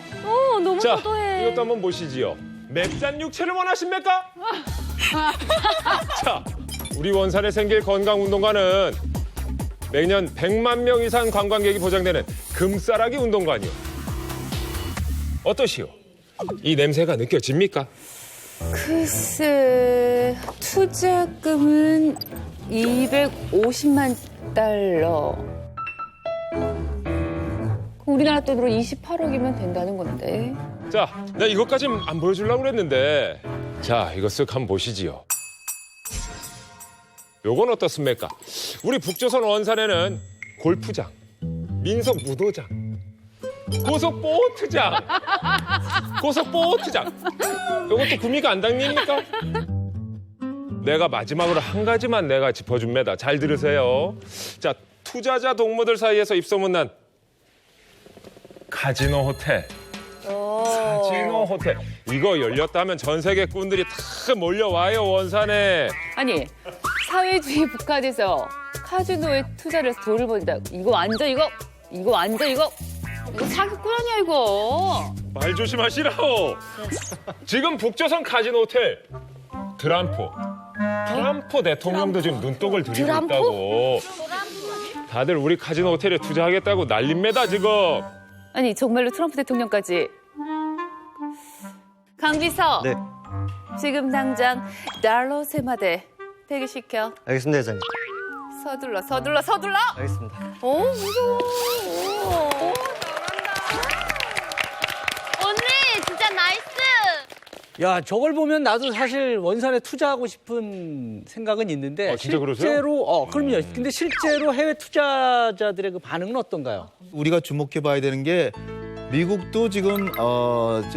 너무 자, 도도해. 이것도 한번 보시지요. 맵잔 육체를 원하십니까? 자, 우리 원산에 생길 건강운동관은 매년 100만 명 이상 관광객이 보장되는 금싸라기 운동관이요. 어떠시오? 이 냄새가 느껴집니까? 글쎄 투자금은 250만 달러. 우리나라 돈으로 28억이면 된다는 건데. 자, 나 이것까진 안 보여주려고 그랬는데 자, 이거 쓱 한번 보시지요. 요건 어떻습니까? 우리 북조선 원산에는 골프장, 민속 무도장, 고속보트장, 요것도 구미가 안 당깁니까? 내가 마지막으로 한 가지만 내가 짚어줍니다. 잘 들으세요. 자, 투자자 동무들 사이에서 입소문난 카지노 호텔. 카지노 호텔. 이거 열렸다면 전 세계 꾼들이 다 몰려와요, 원산에. 아니 사회주의 북한에서 카지노에 투자를 해서 돈을 번다. 이거 사기꾼 아니야 이거. 말 조심하시라오. 지금 북조선 카지노 호텔 트럼프 대통령도 지금 눈독을 들이고 트럼프? 있다고. 다들 우리 카지노 호텔에 투자하겠다고 난립니다 지금. 아니 정말로 트럼프 대통령까지. 강비서. 네. 지금 당장 달러 세마대 대기시켜. 알겠습니다, 회장님. 서둘러. 알겠습니다. 무서워. 언니 진짜 나이스. 야, 저걸 보면 나도 사실 원산에 투자하고 싶은 생각은 있는데 진짜 그러세요? 실제로 그럼요. 근데 실제로 해외 투자자들의 그 반응은 어떤가요? 우리가 주목해봐야 되는 게 미국도 지금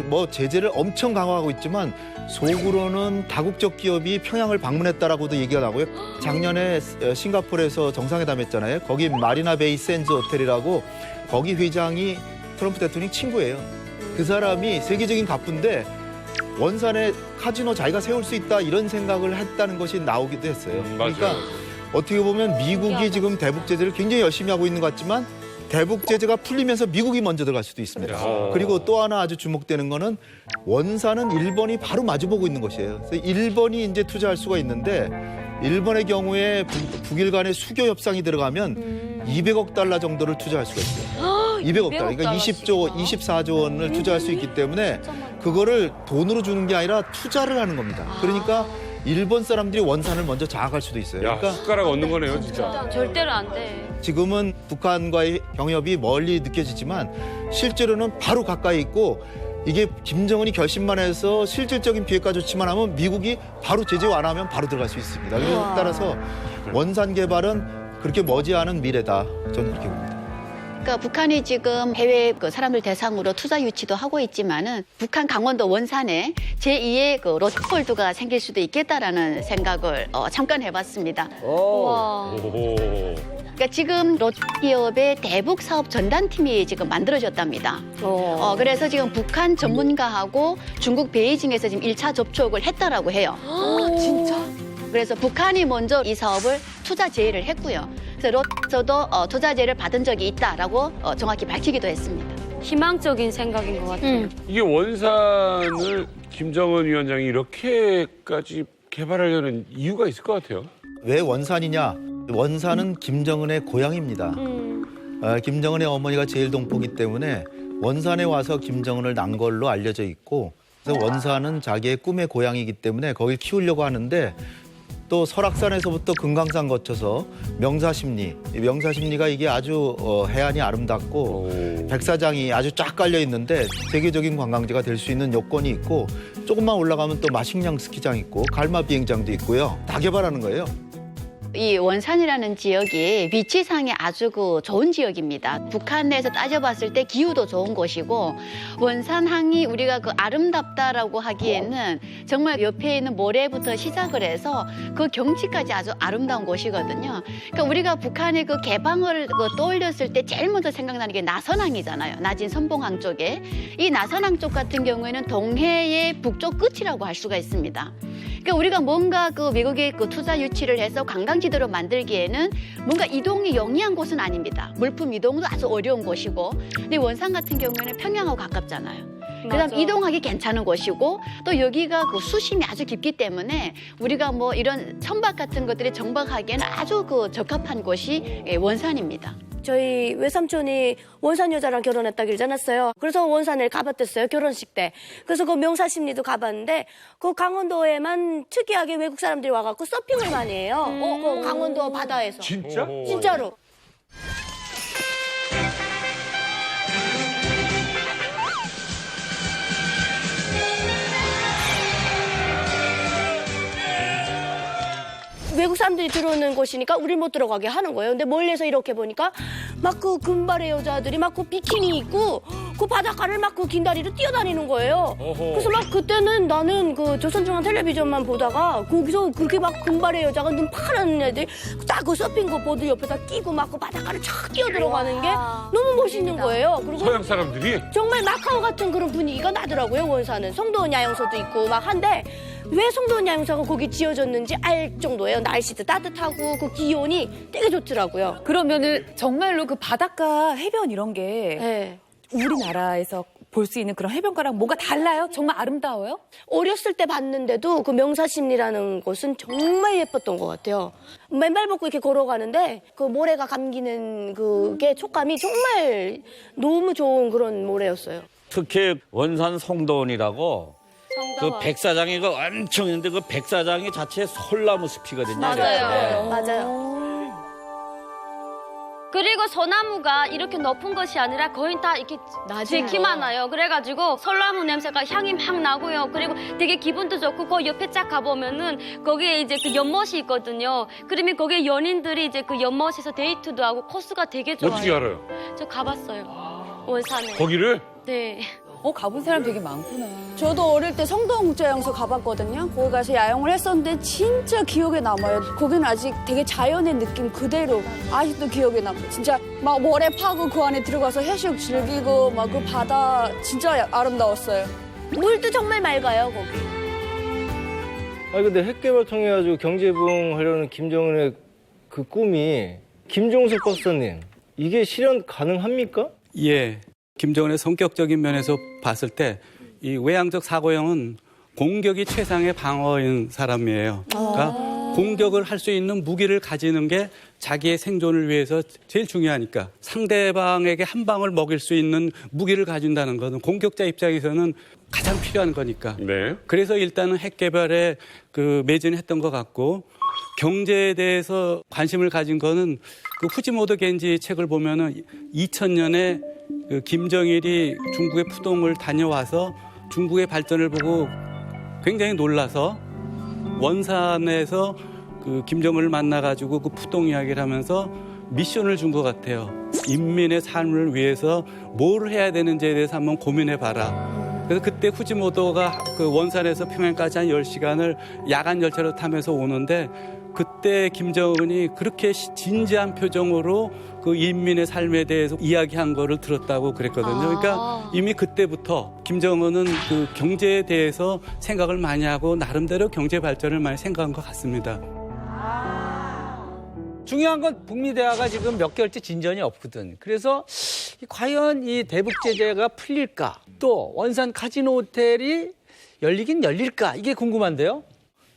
뭐 제재를 엄청 강화하고 있지만 속으로는 다국적 기업이 평양을 방문했다라고도 얘기가 나고요. 작년에 싱가포르에서 정상회담했잖아요. 거기 마리나 베이 샌즈 호텔이라고 거기 회장이 트럼프 대통령 친구예요. 그 사람이 세계적인 갑부인데 원산에 카지노 자기가 세울 수 있다 이런 생각을 했다는 것이 나오기도 했어요. 그러니까 어떻게 보면 미국이 지금 대북 제재를 굉장히 열심히 하고 있는 것 같지만 대북 제재가 풀리면서 미국이 먼저 들어갈 수도 있습니다. 그리고 또 하나 아주 주목되는 거는 원산은 일본이 바로 마주보고 있는 것이에요. 그래서 일본이 이제 투자할 수가 있는데 일본의 경우에 북일 간의 수교 협상이 들어가면 200억 달러 정도를 투자할 수가 있어요. 200억 달러. 그러니까 24조 원을 투자할 수 있기 때문에 그거를 돈으로 주는 게 아니라 투자를 하는 겁니다. 그러니까 일본 사람들이 원산을 먼저 장악할 수도 있어요. 그러니까 숟가락 얻는 거네요, 진짜. 절대로 안 돼. 지금은 북한과의 경협이 멀리 느껴지지만 실제로는 바로 가까이 있고 이게 김정은이 결심만 해서 실질적인 비핵화 조치만 하면 미국이 바로 제재 완화하면 바로 들어갈 수 있습니다. 그래서 따라서 원산 개발은 그렇게 머지않은 미래다. 저는 그렇게 봅니다. 그러니까 북한이 지금 해외 그 사람들 대상으로 투자 유치도 하고 있지만은 북한 강원도 원산에 제2의 그 로스폴드가 생길 수도 있겠다라는 생각을 잠깐 해봤습니다. 그러니까 지금 기업의 대북 사업 전담팀이 지금 만들어졌답니다. 그래서 지금 북한 전문가하고 중국 베이징에서 지금 1차 접촉을 했다라고 해요. 진짜? 그래서 북한이 먼저 이 사업을 투자 제의를 했고요. 그래서 로저도 투자 제의를 받은 적이 있다라고 정확히 밝히기도 했습니다. 희망적인 생각인 것 같아요. 이게 원산을 김정은 위원장이 이렇게까지 개발하려는 이유가 있을 것 같아요. 왜 원산이냐? 원산은 김정은의 고향입니다. 김정은의 어머니가 제일동포기 때문에 원산에 와서 김정은을 낳은 걸로 알려져 있고 그래서 원산은 자기의 꿈의 고향이기 때문에 거길 키우려고 하는데 또 설악산에서부터 금강산 거쳐서 명사십리, 이 명사십리가 이게 아주 해안이 아름답고 백사장이 아주 쫙 깔려 있는데 세계적인 관광지가 될 수 있는 요건이 있고 조금만 올라가면 또 마식량 스키장 있고 갈마 비행장도 있고요. 다 개발하는 거예요. 이 원산이라는 지역이 위치상에 아주 좋은 지역입니다. 북한 내에서 따져봤을 때 기후도 좋은 곳이고 원산항이 우리가 아름답다라고 하기에는 정말 옆에 있는 모래부터 시작을 해서 그 경치까지 아주 아름다운 곳이거든요. 그러니까 우리가 북한의 개방을 떠올렸을 때 제일 먼저 생각나는 게 나선항이잖아요. 나진 선봉항 쪽에. 이 나선항 쪽 같은 경우에는 동해의 북쪽 끝이라고 할 수가 있습니다. 그러니까 우리가 뭔가 미국의 투자 유치를 해서 관광지도로 만들기에는 뭔가 이동이 용이한 곳은 아닙니다. 물품 이동도 아주 어려운 곳이고, 근데 원산 같은 경우에는 평양하고 가깝잖아요. 그다음 이동하기 괜찮은 곳이고, 또 여기가 수심이 아주 깊기 때문에 우리가 이런 선박 같은 것들이 정박하기에는 아주 적합한 곳이 원산입니다. 저희 외삼촌이 원산 여자랑 결혼했다 그러지 않았어요. 그래서 원산을 가봤댔어요, 결혼식 때. 그래서 명사십리도 가봤는데 그 강원도에만 특이하게 외국 사람들이 와갖고 서핑을 많이 해요. 그 강원도 바다에서. 진짜? 진짜로. 외국 사람들이 들어오는 곳이니까 우리 못 들어가게 하는 거예요. 근데 멀리서 이렇게 보니까 막 금발의 여자들이 막 비키니 입고 그 바닷가를 막 긴 다리로 뛰어다니는 거예요. 그래서 막 그때는 나는 조선중앙 텔레비전만 보다가 거기서 그렇게 막 금발의 여자가 눈 파란 애들이 딱 서핑 보드 옆에다 끼고 막 그 바닷가를 촥 뛰어 들어가는 게 너무 멋있는 거예요. 그리고 서양 사람들이? 정말 마카오 같은 그런 분위기가 나더라고요, 원산은. 송도원 야영소도 있고 막 한데 왜 송도원 야영소가 거기 지어졌는지 알 정도예요. 날씨도 따뜻하고 그 기온이 되게 좋더라고요. 그러면은 정말로 바닷가 해변 이런 게 우리나라에서 볼 수 있는 그런 해변가랑 뭔가 달라요? 정말 아름다워요? 어렸을 때 봤는데도 명사십리라는 곳은 정말 예뻤던 것 같아요. 맨발 벗고 이렇게 걸어가는데 모래가 감기는 그게 촉감이 정말 너무 좋은 그런 모래였어요. 특히 원산 송도원이라고 백사장이 엄청 있는데 백사장이 자체 솔나무 숲이거든요. 맞아요. 맞아요. 그리고 소나무가 이렇게 높은 것이 아니라 거의 다 이렇게 지키만 나요. 그래가지고 솔나무 냄새가 향이 막 나고요. 그리고 되게 기분도 좋고 그 옆에 쫙 가보면은 거기에 이제 연못이 있거든요. 그러면 거기에 연인들이 이제 연못에서 데이트도 하고 코스가 되게 좋아요. 어떻게 알아요? 저 가봤어요. 원산에. 거기를? 네. 가본 사람 되게 많구나. 저도 어릴 때 성동국제야영소 가봤거든요. 거기 가서 야영을 했었는데 진짜 기억에 남아요. 거기는 아직 되게 자연의 느낌 그대로 아직도 기억에 남아요. 진짜 막 모래 파고 그 안에 들어가서 해수욕 즐기고 막 그 바다 진짜 아름다웠어요. 물도 정말 맑아요, 거기. 근데 핵개발 통해가지고 경제부흥하려는 김정은의 그 꿈이 김종석 박사님 이게 실현 가능합니까? 예. 김정은의 성격적인 면에서 봤을 때 이 외향적 사고형은 공격이 최상의 방어인 사람이에요. 그러니까 공격을 할 수 있는 무기를 가지는 게 자기의 생존을 위해서 제일 중요하니까 상대방에게 한 방을 먹일 수 있는 무기를 가진다는 것은 공격자 입장에서는 가장 필요한 거니까. 네. 그래서 일단은 핵 개발에 매진했던 것 같고 경제에 대해서 관심을 가진 거는 후지모토 겐지 책을 보면은 2000년에 김정일이 중국의 푸동을 다녀와서 중국의 발전을 보고 굉장히 놀라서 원산에서 김정은을 만나가지고 푸동 이야기를 하면서 미션을 준 것 같아요. 인민의 삶을 위해서 뭘 해야 되는지에 대해서 한번 고민해봐라. 그래서 그때 후지모토가 원산에서 평양까지 한 10시간을 야간 열차로 타면서 오는데 그때 김정은이 그렇게 진지한 표정으로 인민의 삶에 대해서 이야기한 거를 들었다고 그랬거든요. 그러니까 이미 그때부터 김정은은 경제에 대해서 생각을 많이 하고 나름대로 경제 발전을 많이 생각한 것 같습니다. 중요한 건 북미 대화가 지금 몇 개월째 진전이 없거든. 그래서 과연 이 대북 제재가 풀릴까? 또 원산 카지노 호텔이 열리긴 열릴까? 이게 궁금한데요.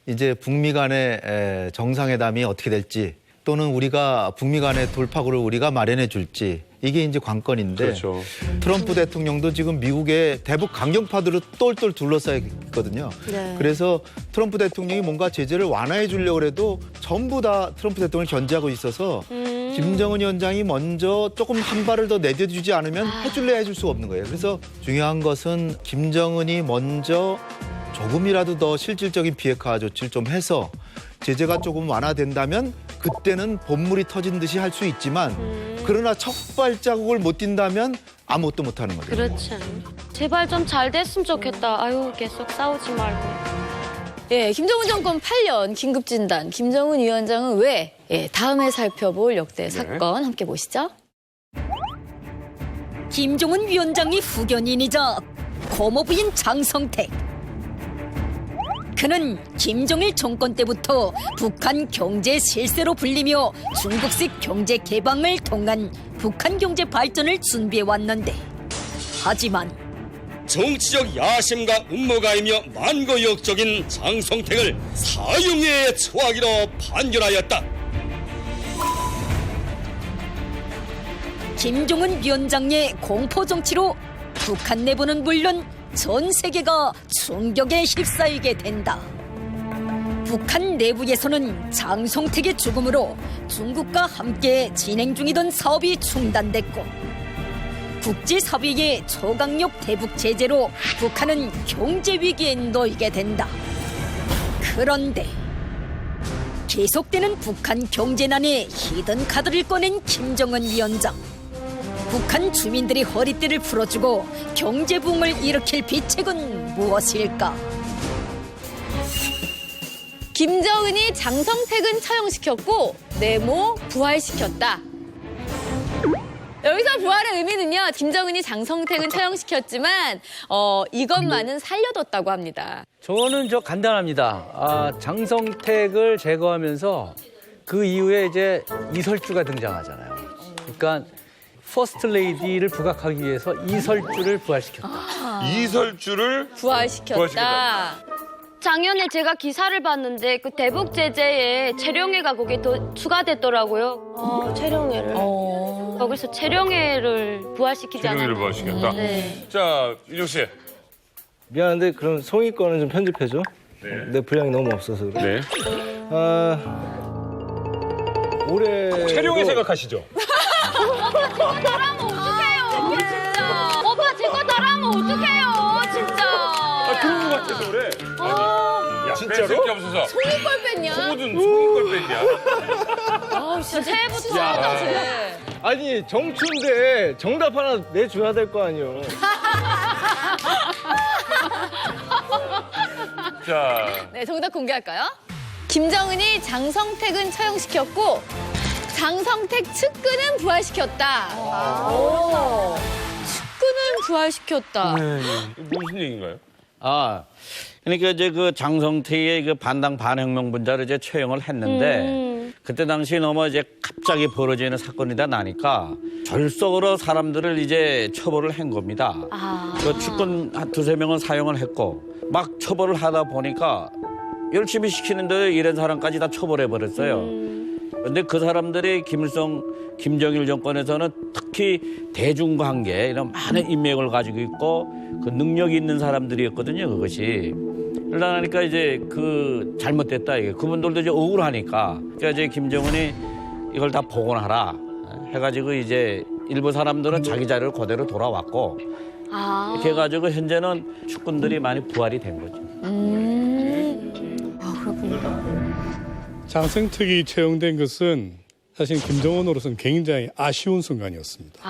이제 북미 간의 정상회담이 어떻게 될지 또는 우리가 북미 간의 돌파구를 우리가 마련해 줄지 이게 이제 관건인데 그렇죠. 트럼프 대통령도 지금 미국의 대북 강경파들로 똘똘 둘러싸여 있거든요. 네. 그래서 트럼프 대통령이 뭔가 제재를 완화해 주려고 해도 전부 다 트럼프 대통령을 견제하고 있어서 김정은 위원장이 먼저 조금 한 발을 더 내뎌주지 않으면 해줄래 해줄 수가 없는 거예요. 그래서 중요한 것은 김정은이 먼저 조금이라도 더 실질적인 비핵화 조치를 좀 해서 제재가 조금 완화된다면 그때는 본물이 터진 듯이 할 수 있지만 그러나 첫 발자국을 못 띈다면 아무것도 못하는 거죠. 그렇지. 제발 좀 잘 됐으면 좋겠다. 아유, 계속 싸우지 말고. 예, 김정은 정권 8년 긴급진단, 김정은 위원장은 왜? 예, 다음에 살펴볼 역대 사건 함께 보시죠. 김정은 위원장의 후견인이자 고모부인 장성택. 그는 김정일 정권 때부터 북한 경제 실세로 불리며 중국식 경제 개방을 통한 북한 경제 발전을 준비해 왔는데, 하지만 정치적 야심과 음모가이며 만고역적인 장성택을 사형에 처하기로 판결하였다. 김정은 위원장의 공포 정치로 북한 내부는 물론 전 세계가 충격에 휩싸이게 된다. 북한 내부에서는 장성택의 죽음으로 중국과 함께 진행 중이던 사업이 중단됐고, 국제사회의 초강력 대북 제재로 북한은 경제 위기에 놓이게 된다. 그런데 계속되는 북한 경제난에 히든 카드를 꺼낸 김정은 위원장. 북한 주민들의 허리띠를 풀어주고 경제 붕을 일으킬 비책은 무엇일까? 김정은이 장성택은 처형시켰고 내모 부활시켰다. 여기서 부활의 의미는요, 김정은이 장성택은 처형시켰지만 이것만은 살려뒀다고 합니다. 저는 간단합니다. 장성택을 제거하면서 그 이후에 이제 이설주가 등장하잖아요. 그러니까 퍼스트 레이디를 부각하기 위해서 이설주를 부활시켰다. 이설주를 부활시켰다. 작년에 제가 기사를 봤는데 그 대북 제재에 체령회가 거기에 더 추가됐더라고요. 체령회를. 거기서 체령회를 부활시키지 않았나. 체령회를 부활시켰다. 네. 자, 윤정 씨. 미안한데 그럼 송이 거는 좀 편집해줘. 네. 내 분량이 너무 없어서 그래. 네. 올해 체령회 생각하시죠? 그거 따라하면 어떡해요, 진짜. 오빠 제 거 따라하면 어떡해요, 진짜. 그런 것 같아서 그래. 야, 진짜로? 뺄 게 없어서. 송이 걸 뺐냐? 송이 걸 뺐냐? 아, 진짜 새해부터 하다 쟤. 아니 정춘데 정답 하나 내줘야 될 거 아니요. 자. 네, 정답 공개할까요? 김정은이 장성택은 처형시켰고 장성택 측근은 부활시켰다. 측근은 부활시켰다. 무슨 얘기인가요? 그러니까 이제 그 장성택의 그 반당 반혁명 분자를 이제 처형을 했는데 그때 당시 너무 이제 갑자기 벌어지는 사건이다 나니까 절속으로 사람들을 이제 처벌을 한 겁니다. 그 측근 한 두세 명은 사형을 했고 막 처벌을 하다 보니까 열심히 시키는데 이런 사람까지 다 처벌해 버렸어요. 그런데 그 사람들이 김정일 정권에서는 특히 대중관계 이런 많은 인맥을 가지고 있고 그 능력이 있는 사람들이었거든요. 그것이. 그러니까 이제 그 잘못됐다 이게 그분들도 이제 억울하니까 그러니까 이제 김정은이 이걸 다 복원하라 해가지고 이제 일부 사람들은 자기 자리로 그대로 돌아왔고 이렇게 해가지고 현재는 측근들이 많이 부활이 된 거죠. 장성택이 채용된 것은 사실 김정은으로서는 굉장히 아쉬운 순간이었습니다.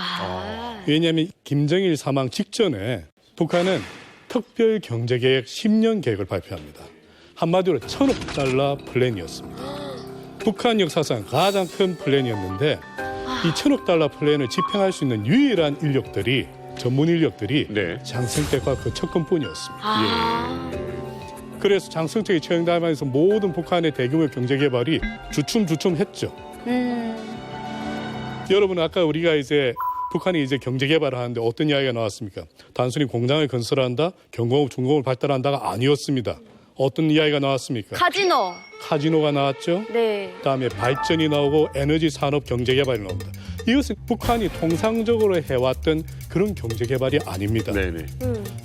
왜냐하면 김정일 사망 직전에 북한은 특별 경제계획 10년 계획을 발표합니다. 한마디로 1,000억 달러 플랜이었습니다. 북한 역사상 가장 큰 플랜이었는데 이 1,000억 달러 플랜을 집행할 수 있는 유일한 인력들이 전문 인력들이 장성택과 그 측근뿐이었습니다. 그래서 장성택이 처형당하면서 모든 북한의 대규모 경제개발이 주춤주춤했죠. 여러분 아까 우리가 이제 북한이 이제 경제개발을 하는데 어떤 이야기가 나왔습니까? 단순히 공장을 건설한다, 경공업, 중공업을 발달한다가 아니었습니다. 어떤 이야기가 나왔습니까? 카지노. 카지노가 나왔죠. 네. 그다음에 발전이 나오고 에너지 산업 경제개발이 나옵니다. 이것은 북한이 통상적으로 해왔던 그런 경제 개발이 아닙니다. 네네.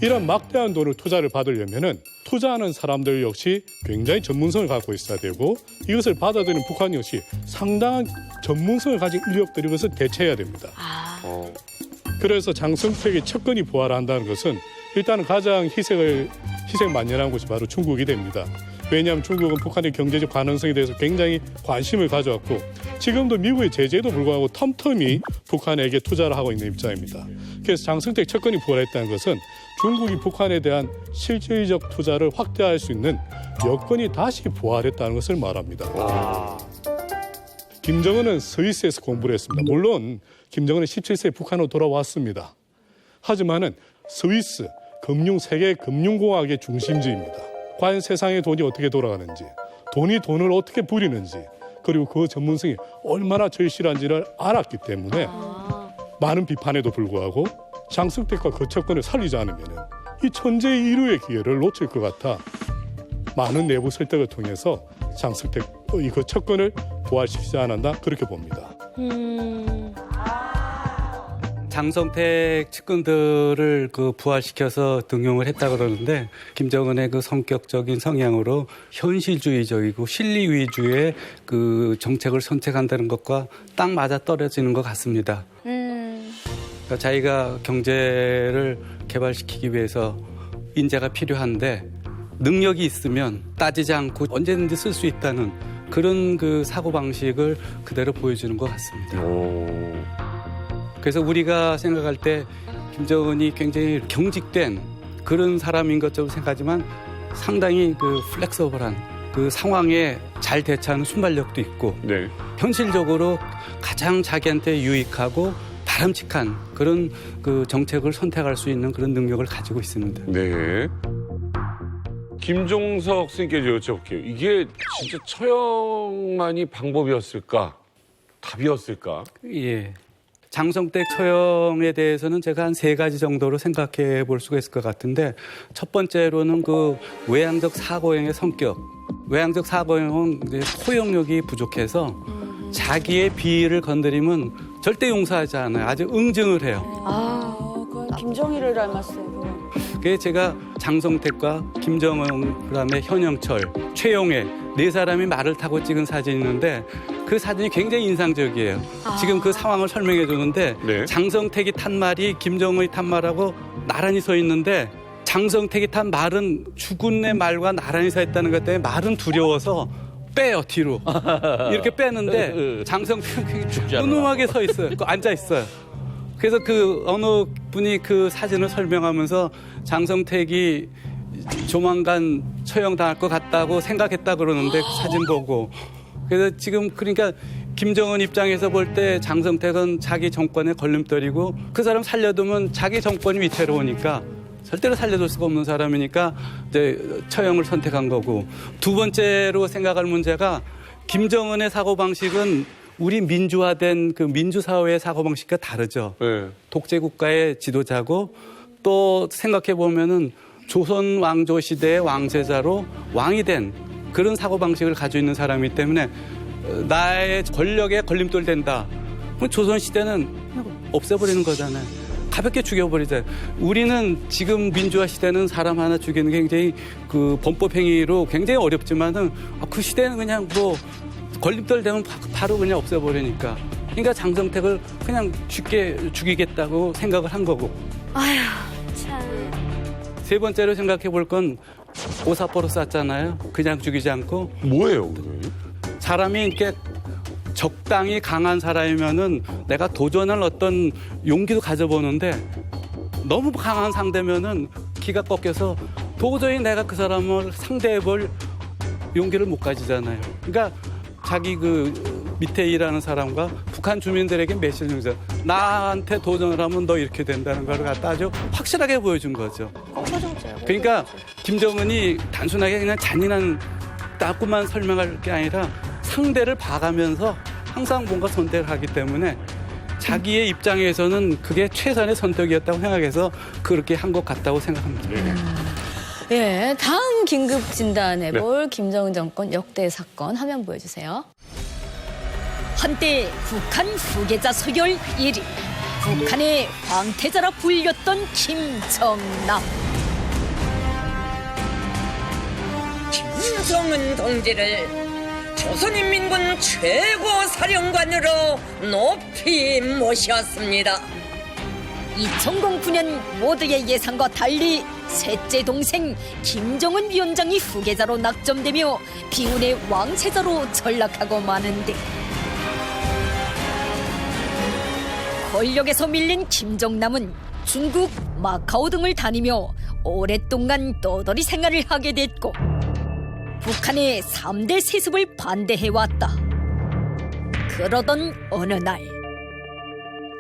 이런 막대한 돈을 투자를 받으려면은 투자하는 사람들 역시 굉장히 전문성을 갖고 있어야 되고 이것을 받아들이는 북한 역시 상당한 전문성을 가진 인력들이 이것을 대체해야 됩니다. 그래서 장성택의 척근이 부활한다는 것은 일단은 가장 희생만연한 곳이 바로 중국이 됩니다. 왜냐하면 중국은 북한의 경제적 가능성에 대해서 굉장히 관심을 가져왔고 지금도 미국의 제재에도 불구하고 텀텀이 북한에게 투자를 하고 있는 입장입니다. 그래서 장성택 척근이 부활했다는 것은 중국이 북한에 대한 실질적 투자를 확대할 수 있는 여건이 다시 부활했다는 것을 말합니다. 김정은은 스위스에서 공부를 했습니다. 물론 김정은은 17세에 북한으로 돌아왔습니다. 하지만은 스위스 세계 금융공학의 중심지입니다. 과연 세상의 돈이 어떻게 돌아가는지, 돈이 돈을 어떻게 부리는지, 그리고 그 전문성이 얼마나 절실한지를 알았기 때문에 많은 비판에도 불구하고 장성택과 그 척근을 살리지 않으면 이 천재의 인류의 기회를 놓칠 것 같아 많은 내부 설득을 통해서 장성택 그 척근을 부활시키지 않았나 그렇게 봅니다. 장성택 측근들을 부활시켜서 등용을 했다 그러는데 김정은의 그 성격적인 성향으로 현실주의적이고 실리 위주의 그 정책을 선택한다는 것과 딱 맞아 떨어지는 것 같습니다. 그러니까 자기가 경제를 개발시키기 위해서 인재가 필요한데 능력이 있으면 따지지 않고 언제든지 쓸 수 있다는 그런 그 사고방식을 그대로 보여주는 것 같습니다. 그래서 우리가 생각할 때 김정은이 굉장히 경직된 그런 사람인 것처럼 생각하지만 상당히 그 플렉서블한 그 상황에 잘 대처하는 순발력도 있고 현실적으로 가장 자기한테 유익하고 바람직한 그런 그 정책을 선택할 수 있는 그런 능력을 가지고 있습니다. 네. 김종석 선생님께 여쭤볼게요. 이게 진짜 처형만이 방법이었을까? 답이었을까? 예. 장성택 처형에 대해서는 제가 한 3가지 정도로 생각해 볼 수가 있을 것 같은데 첫 번째로는 그 외향적 사고형의 성격. 외향적 사고형은 이제 포용력이 부족해서 자기의 비위를 건드리면 절대 용서하지 않아요. 아주 응징을 해요. 그건 김정일을 닮았어요. 그게 제가 장성택과 김정은, 그다음에 현영철, 최용해 4사람이 말을 타고 찍은 사진이 있는데 그 사진이 굉장히 인상적이에요. 지금 그 상황을 설명해 주는데 장성택이 탄 말이 김정은이 탄 말하고 나란히 서 있는데 장성택이 탄 말은 죽은 애 말과 나란히 서 있다는 것 때문에 말은 두려워서 빼요, 뒤로. 이렇게 빼는데 장성택이 은음하게 서 있어요. 앉아 있어요. 그래서 그 어느 분이 그 사진을 설명하면서 장성택이 조만간 처형당할 것 같다고 생각했다 그러는데 그 사진 보고. 그래서 지금 그러니까 김정은 입장에서 볼 때 장성택은 자기 정권의 걸림돌이고 그 사람 살려두면 자기 정권이 위태로우니까 절대로 살려둘 수가 없는 사람이니까 이제 처형을 선택한 거고. 두 번째로 생각할 문제가 김정은의 사고방식은 우리 민주화된 그 민주사회의 사고방식과 다르죠. 독재국가의 지도자고 또 생각해 보면은 조선 왕조 시대의 왕세자로 왕이 된 그런 사고방식을 가지고 있는 사람이기 때문에 나의 권력에 걸림돌 된다. 그럼 조선시대는 없애버리는 거잖아요. 가볍게 죽여버리잖아요. 우리는 지금 민주화 시대는 사람 하나 죽이는 게 굉장히 그 범법행위로 굉장히 어렵지만은 그 시대는 그냥 뭐 걸림돌 되면 바로 그냥 없애버리니까. 그러니까 장성택을 그냥 쉽게 죽이겠다고 생각을 한 거고. 아휴, 참. 세 번째로 생각해 볼 건 오사포로 쐈잖아요. 그냥 죽이지 않고. 뭐예요? 사람이 이렇게 적당히 강한 사람이면은 내가 도전할 어떤 용기도 가져보는데 너무 강한 상대면은 기가 꺾여서 도저히 내가 그 사람을 상대해볼 용기를 못 가지잖아요. 그러니까 자기 그 밑에 일하는 사람과 북한 주민들에게 메시지죠. 나한테 도전을 하면 너 이렇게 된다는 걸 갖다 아주 확실하게 보여준 거죠. 그러니까 김정은이 단순하게 그냥 잔인한 따끔만 설명할 게 아니라 상대를 봐가면서 항상 뭔가 선택을 하기 때문에 자기의 입장에서는 그게 최선의 선택이었다고 생각해서 그렇게 한 것 같다고 생각합니다. 예, 다음 긴급 진단해볼 김정은 정권 역대 사건 화면 보여주세요. 한때 북한 후계자 서열 1위, 북한의 황태자라 불렸던 김정남. 김정은 동지를 조선인민군 최고 사령관으로 높이 모셨습니다. 2009년 모두의 예상과 달리 셋째 동생 김정은 위원장이 후계자로 낙점되며 비운의 왕세자로 전락하고 마는데, 권력에서 밀린 김정남은 중국, 마카오 등을 다니며 오랫동안 떠돌이 생활을 하게 됐고 북한의 3대 세습을 반대해왔다. 그러던 어느 날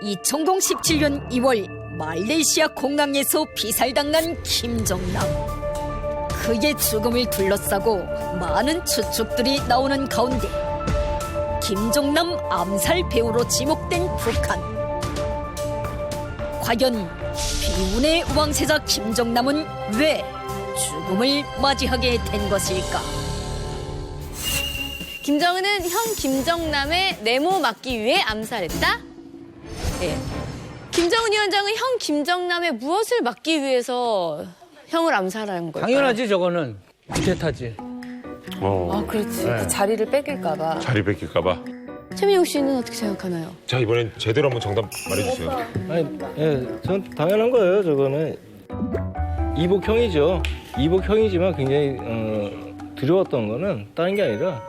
2017년 2월 말레이시아 공항에서 피살당한 김정남. 그의 죽음을 둘러싸고 많은 추측들이 나오는 가운데 김정남 암살 배우로 지목된 북한. 과연 비운의 왕세자 김정남은 왜 죽음을 맞이하게 된 것일까? 김정은은 형 김정남의 내모 막기 위해 암살했다? 예. 김정은 위원장은 형 김정남의 무엇을 막기 위해서 형을 암살한 걸까요? 당연하지, 저거는. 구태타지. 아, 그렇지. 네. 그 자리를 뺏길까봐. 자리 뺏길까봐. 최민용 씨는 어떻게 생각하나요? 자, 이번엔 제대로 한번 정답 말해주세요. 아니, 예, 전 당연한 거예요. 저거는 이복형이죠. 이복형이지만 굉장히 두려웠던 거는 다른 게 아니라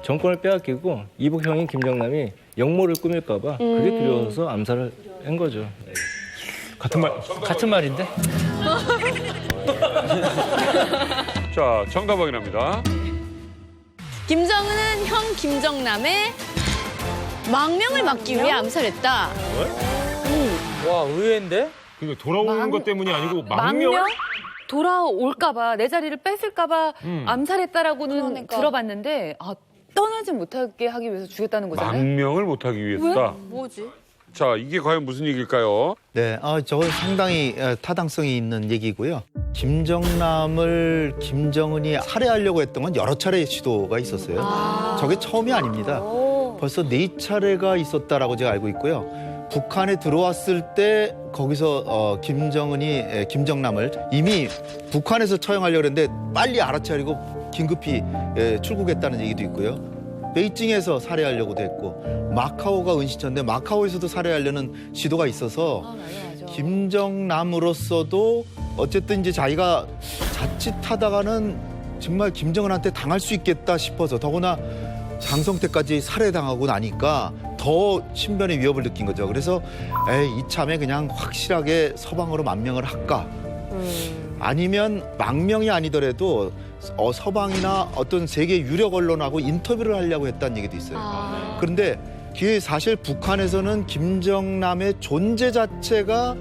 정권을 빼앗기고 이복형인 김정남이 역모를 꾸밀까봐 그게 두려워서 암살을 한 거죠. 같은 말인데? 자, 정답 확인합니다. 김정은은 형 김정남의 망명을 막기 위해 암살했다. 와, 의외인데? 그러니까 돌아오는 것 때문이 아니고 망명? 돌아올까봐, 내 자리를 뺏을까봐 암살했다라고는 들어봤는데, 아, 떠나지 못하게 하기 위해서 죽였다는 거잖아요? 망명을 못하기 위해서다. 왜? 뭐지? 자, 이게 과연 무슨 얘기일까요? 네, 저건 상당히 타당성이 있는 얘기고요. 김정남을 김정은이 살해하려고 했던 건 여러 차례 시도가 있었어요. 저게 처음이 아닙니다. 벌써 4차례가 있었다라고 제가 알고 있고요. 북한에 들어왔을 때 거기서 김정은이 김정남을 이미 북한에서 처형하려고 했는데 빨리 알아차리고 긴급히 출국했다는 얘기도 있고요. 베이징에서 살해하려고도 했고 마카오가 은신처인데 마카오에서도 살해하려는 시도가 있어서 김정남으로서도 어쨌든 이제 자기가 자칫하다가는 정말 김정은한테 당할 수 있겠다 싶어서 더구나 장성태까지 살해당하고 나니까 더 신변의 위협을 느낀 거죠. 그래서 이참에 그냥 확실하게 서방으로 망명을 할까? 아니면 망명이 아니더라도 서방이나 어떤 세계 유력 언론하고 인터뷰를 하려고 했다는 얘기도 있어요. 그런데 그게 사실 북한에서는 김정남의 존재 자체가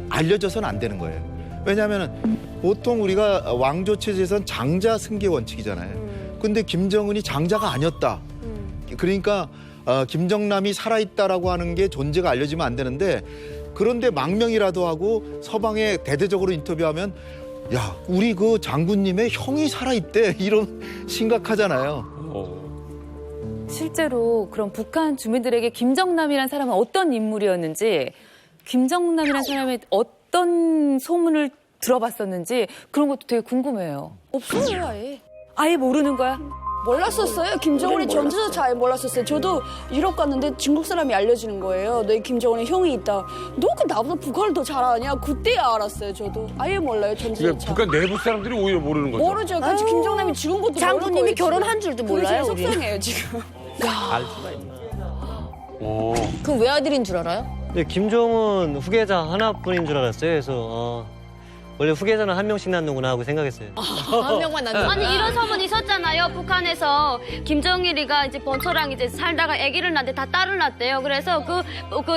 알려져서는 안 되는 거예요. 왜냐하면 보통 우리가 왕조 체제에서는 장자 승계 원칙이잖아요. 근데 김정은이 장자가 아니었다. 그러니까 김정남이 살아있다라고 하는 게 존재가 알려지면 안 되는데 그런데 망명이라도 하고 서방에 대대적으로 인터뷰하면 야, 우리 그 장군님의 형이 살아있대. 이런 심각하잖아요. 실제로 그럼 북한 주민들에게 김정남이란 사람은 어떤 인물이었는지, 김정남이란 사람의 어떤 소문을 들어봤었는지 그런 것도 되게 궁금해요. 없어요, 아예. 아예 모르는 거야? 몰랐었어요. 김정은이 전제도 잘 몰랐었어요. 저도 유럽 갔는데 중국 사람이 알려주는 거예요. 너희 김정은의 형이 있다. 너 그 나보다 북한을 더 잘 아냐? 그때야 알았어요. 저도 아예 몰라요. 전제도 잘. 북한 내부 사람들이 오히려 모르는 거죠. 모르죠. 그래서 김정남이 죽은 것도 장군님이 결혼한 줄도 몰라요. 그게 제일 속상해요 지금. 알 수가 있나. 그럼 외아들인 줄 알아요? 네, 김정은 후계자 하나뿐인 줄 알았어요. 그래서 원래 후계자는 한 명씩 낳는구나 하고 생각했어요. 한 명만 낳는 아니 이런 소문 있었잖아요. 북한에서 김정일이가 이제 번처랑 이제 살다가 아기를 낳는데 다 딸을 낳았대요. 그래서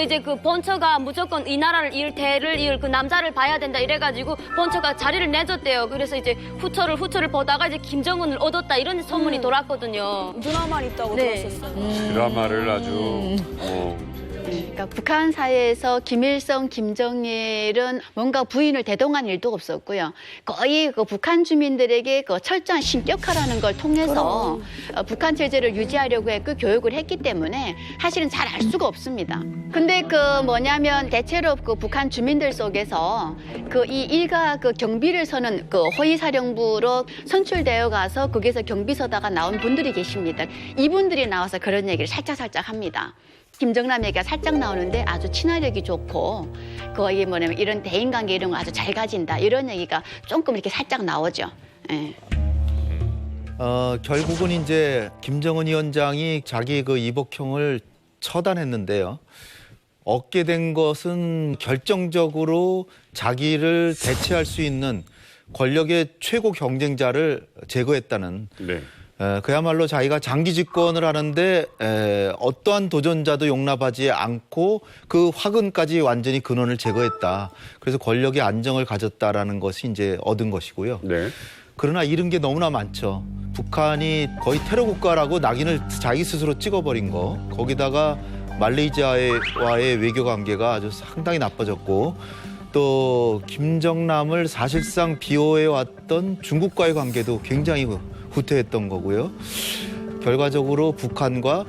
이제 그 번처가 무조건 이 나라를 대를 이을 그 남자를 봐야 된다 이래가지고 번처가 자리를 내줬대요. 그래서 이제 후처를 보다가 이제 김정은을 얻었다 이런 소문이 돌았거든요. 누나만 있다고 들었었어요. 드라마를 아주 그러니까 북한 사회에서 김일성, 김정일은 뭔가 부인을 대동한 일도 없었고요. 거의 그 북한 주민들에게 그 철저한 신격화라는 걸 통해서 북한 체제를 유지하려고 했고 교육을 했기 때문에 사실은 잘 알 수가 없습니다. 근데 그 뭐냐면 대체로 그 북한 주민들 속에서 그 이 일가 그 경비를 서는 그 호위사령부로 선출되어 가서 거기서 경비서다가 나온 분들이 계십니다. 이분들이 나와서 그런 얘기를 살짝 합니다. 김정남 얘기가 살짝 나오는데 아주 친화력이 좋고 거의 뭐냐면 이런 대인관계 이런 거 아주 잘 가진다 이런 얘기가 조금 이렇게 살짝 나오죠. 예. 결국은 이제 김정은 위원장이 자기 그 이복형을 처단했는데요. 얻게 된 것은 결정적으로 자기를 대체할 수 있는 권력의 최고 경쟁자를 제거했다는 네. 그야말로 자기가 장기 집권을 하는데 어떠한 도전자도 용납하지 않고 그 화근까지 완전히 근원을 제거했다. 그래서 권력의 안정을 가졌다라는 것이 이제 얻은 것이고요. 네. 그러나 잃은 게 너무나 많죠. 북한이 거의 테러 국가라고 낙인을 자기 스스로 찍어버린 거. 거기다가 말레이시아와의 외교 관계가 아주 상당히 나빠졌고 또 김정남을 사실상 비호해왔던 중국과의 관계도 굉장히 후퇴했던 거고요. 결과적으로 북한과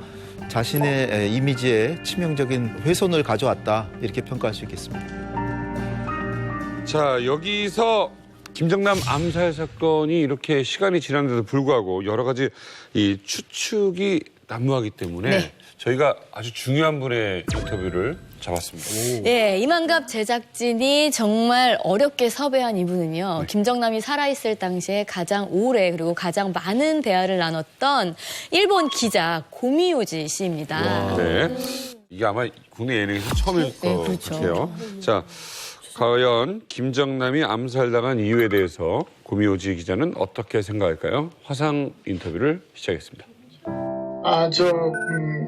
자신의 이미지에 치명적인 훼손을 가져왔다 이렇게 평가할 수 있겠습니다. 자, 여기서 김정남 암살 사건이 이렇게 시간이 지났는데도 불구하고 여러 가지 이 추측이 난무하기 때문에 네. 저희가 아주 중요한 분의 인터뷰를 잡았습니다. 네, 이만갑 제작진이 정말 어렵게 섭외한 이분은요. 김정남이 살아있을 당시에 가장 오래 그리고 가장 많은 대화를 나눴던 일본 기자 고미요지 씨입니다. 네, 이게 아마 국내 예능에서 처음일 것 그렇죠. 같아요. 자, 과연 김정남이 암살당한 이유에 대해서 고미요지 기자는 어떻게 생각할까요? 화상 인터뷰를 시작했습니다.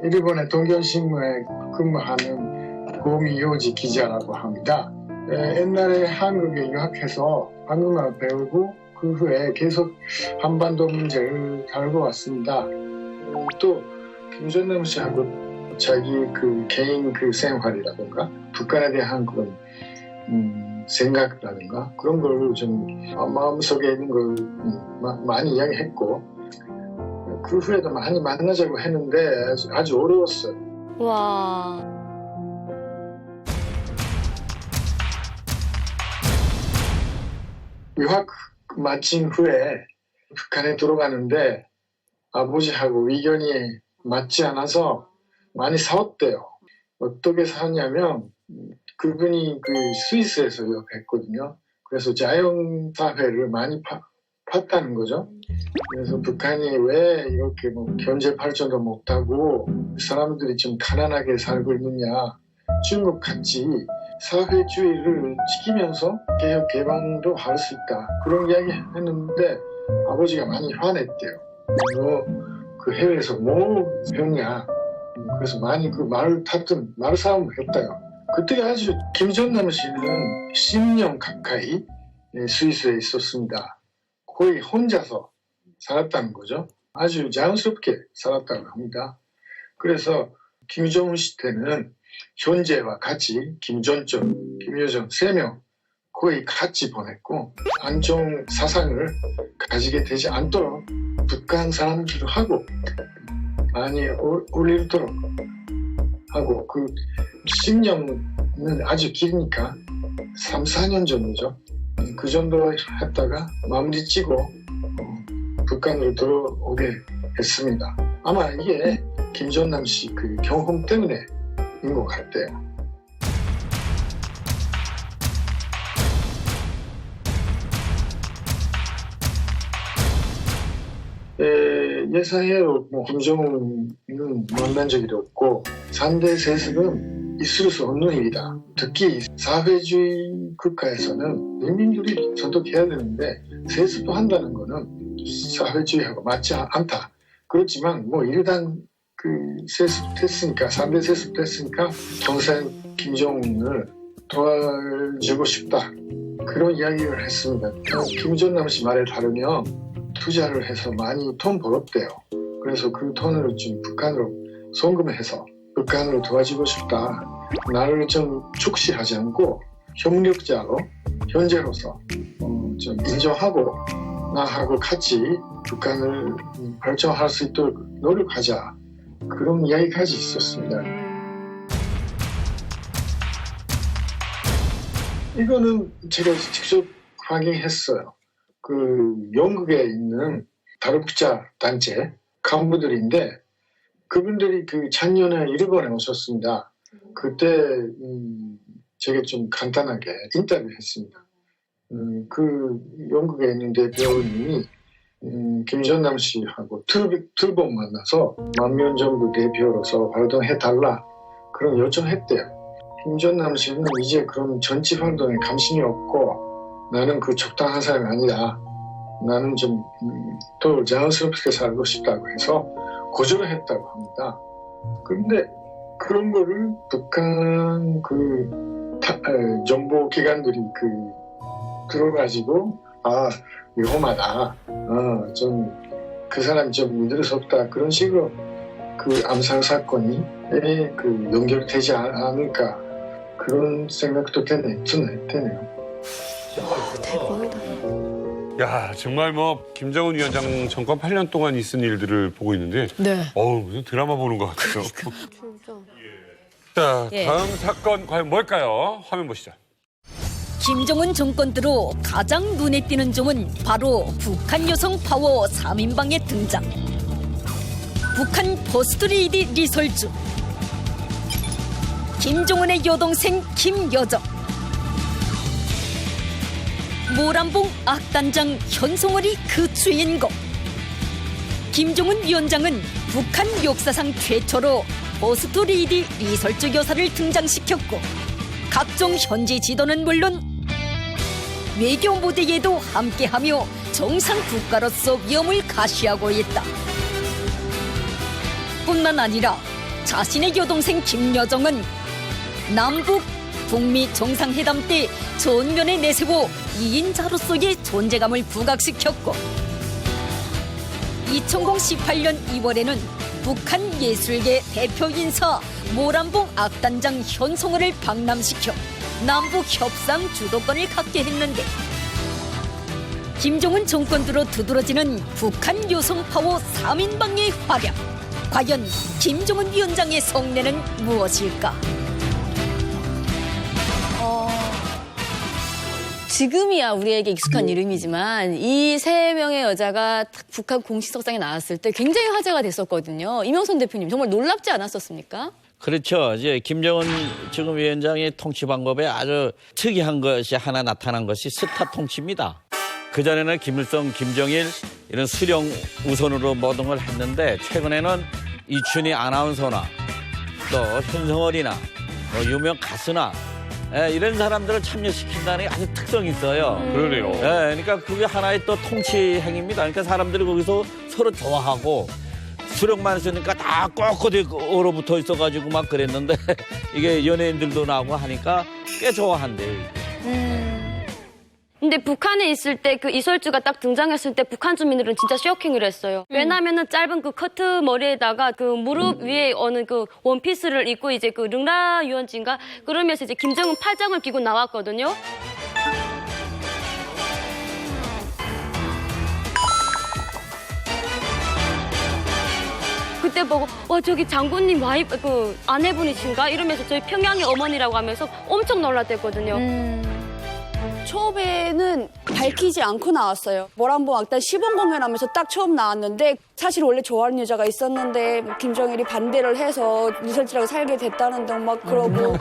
일본의 동경신문에 근무하는 고미요지 기자라고 합니다. 옛날에 한국에 유학해서 한국말 배우고 그 후에 계속 한반도 문제를 다루고 왔습니다. 또 김정남 씨하고 자기 그 개인 그 생활이라든가 북한에 대한 그런 생각이라든가 그런 걸 좀 마음속에 있는 걸 많이 이야기했고 그 후에도 많이 만나자고 했는데 아주 어려웠어요. 와. 유학 마친 후에 북한에 들어가는데 아버지하고 의견이 맞지 않아서 많이 싸웠대요. 어떻게 싸웠냐면 그분이 그 스위스에서 유학했거든요. 그래서 자연사회를 많이 팠다는 거죠. 그래서 북한이 왜 이렇게 뭐 경제 발전도 못하고 사람들이 좀 가난하게 살고 있느냐. 중국같이 사회주의를 지키면서 개혁 개방도 할 수 있다. 그런 이야기 했는데 아버지가 많이 화냈대요. 너 그 해외에서 뭐 배웠냐. 그래서 많이 그 말싸움을 했다요. 그때 아주 김정남 씨는 10년 가까이 스위스에 있었습니다. 거의 혼자서 살았다는 거죠. 아주 자연스럽게 살았다고 합니다. 그래서 김정은 씨 때는 현재와 같이 김전적, 김여정 3명 거의 같이 보냈고 안정 사상을 가지게 되지 않도록 북한 사람들하고 많이 올리도록 하고 그 10년은 아주 기니까 3, 4년 정도죠. 그 정도 했다가 마무리 찍고 북한으로 들어오게 했습니다. 아마 이게 김정남 씨 그 경험 때문에인 것 같아요. 예상해요. 김정은은 만난 적이 없고 상대 세습은 있을 수 없는 일이다. 특히 사회주의 국가에서는人民들이 선택해야 되는데 세습도 한다는 거는 사회주의하고 맞지 않다. 그렇지만 뭐 일단 그 세습됐으니까 3대 세습됐으니까 평생 김정은을 도와주고 싶다. 그런 이야기를 했습니다. 김정남 씨 말에 따르면 투자를 해서 많이 돈 벌었대요. 그래서 그 돈을 좀 북한으로 송금해서 북한을 도와주고 싶다. 나를 좀 축시하지 않고 협력자로 현재로서 좀 인정하고 나하고 같이 북한을 발전할 수 있도록 노력하자. 그런 이야기까지 있었습니다. 이거는 제가 직접 확인했어요. 그 영국에 있는 다육자 단체 간부들인데 그분들이 그 작년에 일본에 오셨습니다. 그때 제가 좀 간단하게 인터뷰했습니다. 그 영국에 있는 대표님이 김전남 씨하고 틀본 만나서 만면 정부 대표로서 활동해달라 그런 요청했대요. 김전남 씨는 이제 그런 정치 활동에 관심이 없고 나는 그 적당한 사람이 아니다. 나는 좀 더 자연스럽게 살고 싶다고 해서 거절을 했다고 합니다. 그런데 그런 거를 북한 정보 기관들이 들어가지고 위험하다. 좀 그 사람 좀 믿을 수 없다. 그런 식으로 그 암살 사건이 연결되지 않을까 그런 생각도 되네요. 대박이다. 야, 정말 김정은 위원장 정권 8년 동안 있은 일들을 보고 있는데 네. 무슨 드라마 보는 것 같아요. 진짜. 자, 예. 다음 사건 과연 뭘까요? 화면 보시죠. 김정은 정권 들어 가장 눈에 띄는 점은 바로 북한 여성 파워 3인방의 등장. 북한 퍼스트레이디 리설주, 김정은의 여동생 김여정, 모란봉 악단장 현송월이 그 주인공. 김정은 위원장은 북한 역사상 최초로 퍼스트레이디 리설주 여사를 등장시켰고 각종 현지 지도는 물론 외교 무대에도 함께하며 정상 국가로서 위엄을 가시하고 있다. 뿐만 아니라 자신의 여동생 김여정은 남북 북미 정상회담 때 전면에 내세워 2인자로서의 존재감을 부각시켰고 2018년 2월에는 북한 예술계 대표 인사 모란봉 악단장 현송월을 방남시켜 남북 협상 주도권을 갖게 했는데 김정은 정권 들어 두드러지는 북한 여성 파워 3인방의 활약. 과연 김정은 위원장의 성내는 무엇일까? 지금이야 우리에게 익숙한 이름이지만 이 세 명의 여자가 북한 공식석상에 나왔을 때 굉장히 화제가 됐었거든요. 이명선 대표님 정말 놀랍지 않았었습니까? 그렇죠. 이제 김정은 지금 위원장의 통치 방법에 아주 특이한 것이 하나 나타난 것이 스타 통치입니다. 그전에는 김일성, 김정일 이런 수령 우선으로 모든 걸 했는데 최근에는 이춘희 아나운서나 또 현성월이나 유명 가수나 이런 사람들을 참여시킨다는 게 아주 특성이 있어요. 그러네요. 그러니까 그게 하나의 또 통치 행위입니다. 그러니까 사람들이 거기서 서로 좋아하고 수령만 있으니까 다 꼿꼿이 얼어붙어 있어가지고 막 그랬는데 이게 연예인들도 나오고 하니까 꽤 좋아한대요. 근데 북한에 있을 때 그 이설주가 딱 등장했을 때 북한 주민들은 진짜 쇼킹을 했어요. 왜냐면은 짧은 그 커트 머리에다가 그 무릎 위에 어느 그 원피스를 입고 이제 그 릉라 유원진가 그러면서 이제 김정은 팔짱을 끼고 나왔거든요. 그때 보고 저기 장군님 와이프 그 아내분이신가 이러면서 저희 평양의 어머니라고 하면서 엄청 놀랐댔거든요. 처음에는 밝히지 않고 나왔어요. 모란봉 악단 시범 공연하면서 딱 처음 나왔는데 사실 원래 좋아하는 여자가 있었는데 김정일이 반대를 해서 리설주랑 살게 됐다는 등 막 그러고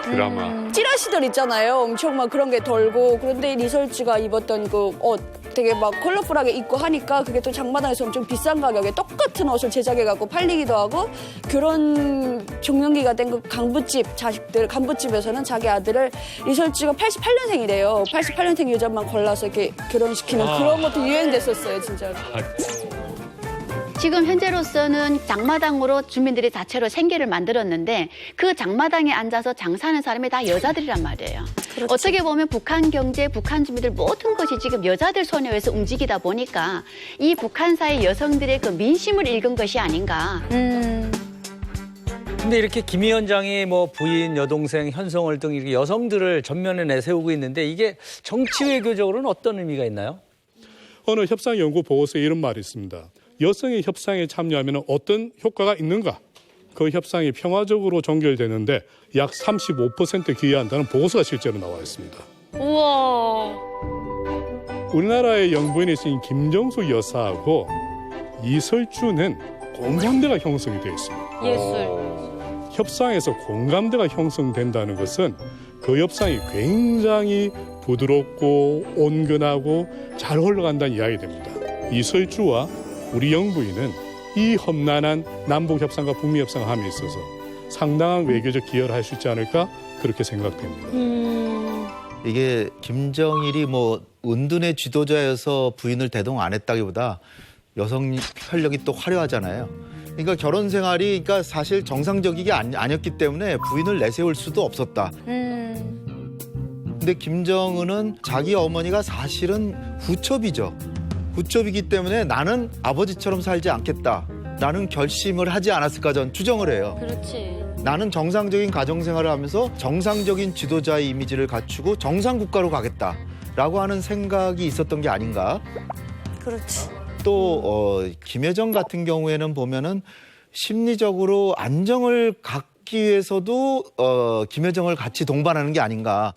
드라마. 찌라시들 있잖아요. 엄청 막 그런 게 돌고 그런데 리설주가 입었던 그 옷 되게 막 컬러풀하게 입고 하니까 그게 또 장마당에서 엄청 비싼 가격에 똑같은 옷을 제작해갖고 팔리기도 하고 결혼 종년기가 된 그 간부집에서는 자기 아들을 리설주가 88년생이래요. 88년생 여자만 골라서 이렇게 결혼시키는 그런 것도 유행됐었어요, 진짜로. 지금 현재로서는 장마당으로 주민들이 자체로 생계를 만들었는데 그 장마당에 앉아서 장사하는 사람이 다 여자들이란 말이에요. 그렇죠. 어떻게 보면 북한 경제, 북한 주민들 모든 것이 지금 여자들 손에 의해서 움직이다 보니까 이 북한사의 여성들의 그 민심을 읽은 것이 아닌가. 근데 이렇게 김 위원장이 뭐 부인, 여동생, 현성월 등 이렇게 여성들을 전면에 내세우고 있는데 이게 정치 외교적으로는 어떤 의미가 있나요? 어느 협상 연구 보고서에 이런 말이 있습니다. 여성이 협상에 참여하면 어떤 효과가 있는가? 그 협상이 평화적으로 종결되는데 약 35% 기여한다는 보고서가 실제로 나와 있습니다. 우와. 우리나라의 영부인이신 김정숙 여사하고 이설주는 공감대가 형성이 되어 있습니다. 예술. 협상에서 공감대가 형성된다는 것은 그 협상이 굉장히 부드럽고 온건하고 잘 흘러간다는 이야기 됩니다. 이설주와 우리 영부인은 이 험난한 남북 협상과 북미 협상 함에 있어서 상당한 외교적 기여를 할 수 있지 않을까 그렇게 생각됩니다. 이게 김정일이 뭐 은둔의 지도자여서 부인을 대동 안 했다기보다 여성 혈력이 또 화려하잖아요. 그러니까 결혼 생활이 그러니까 사실 정상적이게 아니었기 때문에 부인을 내세울 수도 없었다. 근데 김정은은 자기 어머니가 사실은 후첩이죠. 후첩이기 때문에 나는 아버지처럼 살지 않겠다라는 결심을 하지 않았을까 전 추정을 해요. 그렇지. 나는 정상적인 가정생활을 하면서 정상적인 지도자의 이미지를 갖추고 정상국가로 가겠다라고 하는 생각이 있었던 게 아닌가. 그렇지. 또 김여정 같은 경우에는 보면은 심리적으로 안정을 갖기 위해서도 김여정을 같이 동반하는 게 아닌가.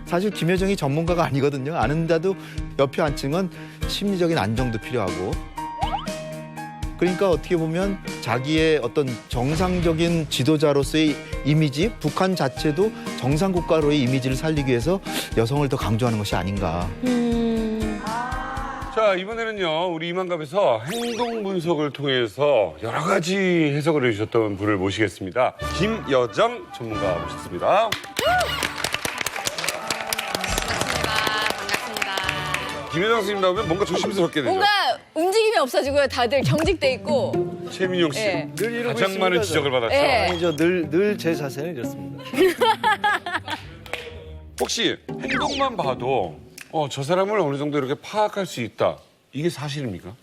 사실 김여정이 전문가가 아니거든요. 아는데도 옆에 앉힌 건 심리적인 안정도 필요하고. 그러니까 어떻게 보면 자기의 어떤 정상적인 지도자로서의 이미지, 북한 자체도 정상국가로의 이미지를 살리기 위해서 여성을 더 강조하는 것이 아닌가. 자, 이번에는요, 우리 이만갑에서 행동 분석을 통해서 여러 가지 해석을 해주셨던 분을 모시겠습니다. 김여정 전문가 모셨습니다. 김여정 선생님 나오면 뭔가 조심스럽게 되죠. 뭔가 움직임이 없어지고요. 다들 경직돼 있고. 최민용 씨, 네. 늘 이러고 가장 많은 있습니다, 지적을 저. 받았죠. 네. 아니죠. 늘 제 자세는 이렇습니다. 혹시 행동만 봐도 저 사람을 어느 정도 이렇게 파악할 수 있다. 이게 사실입니까?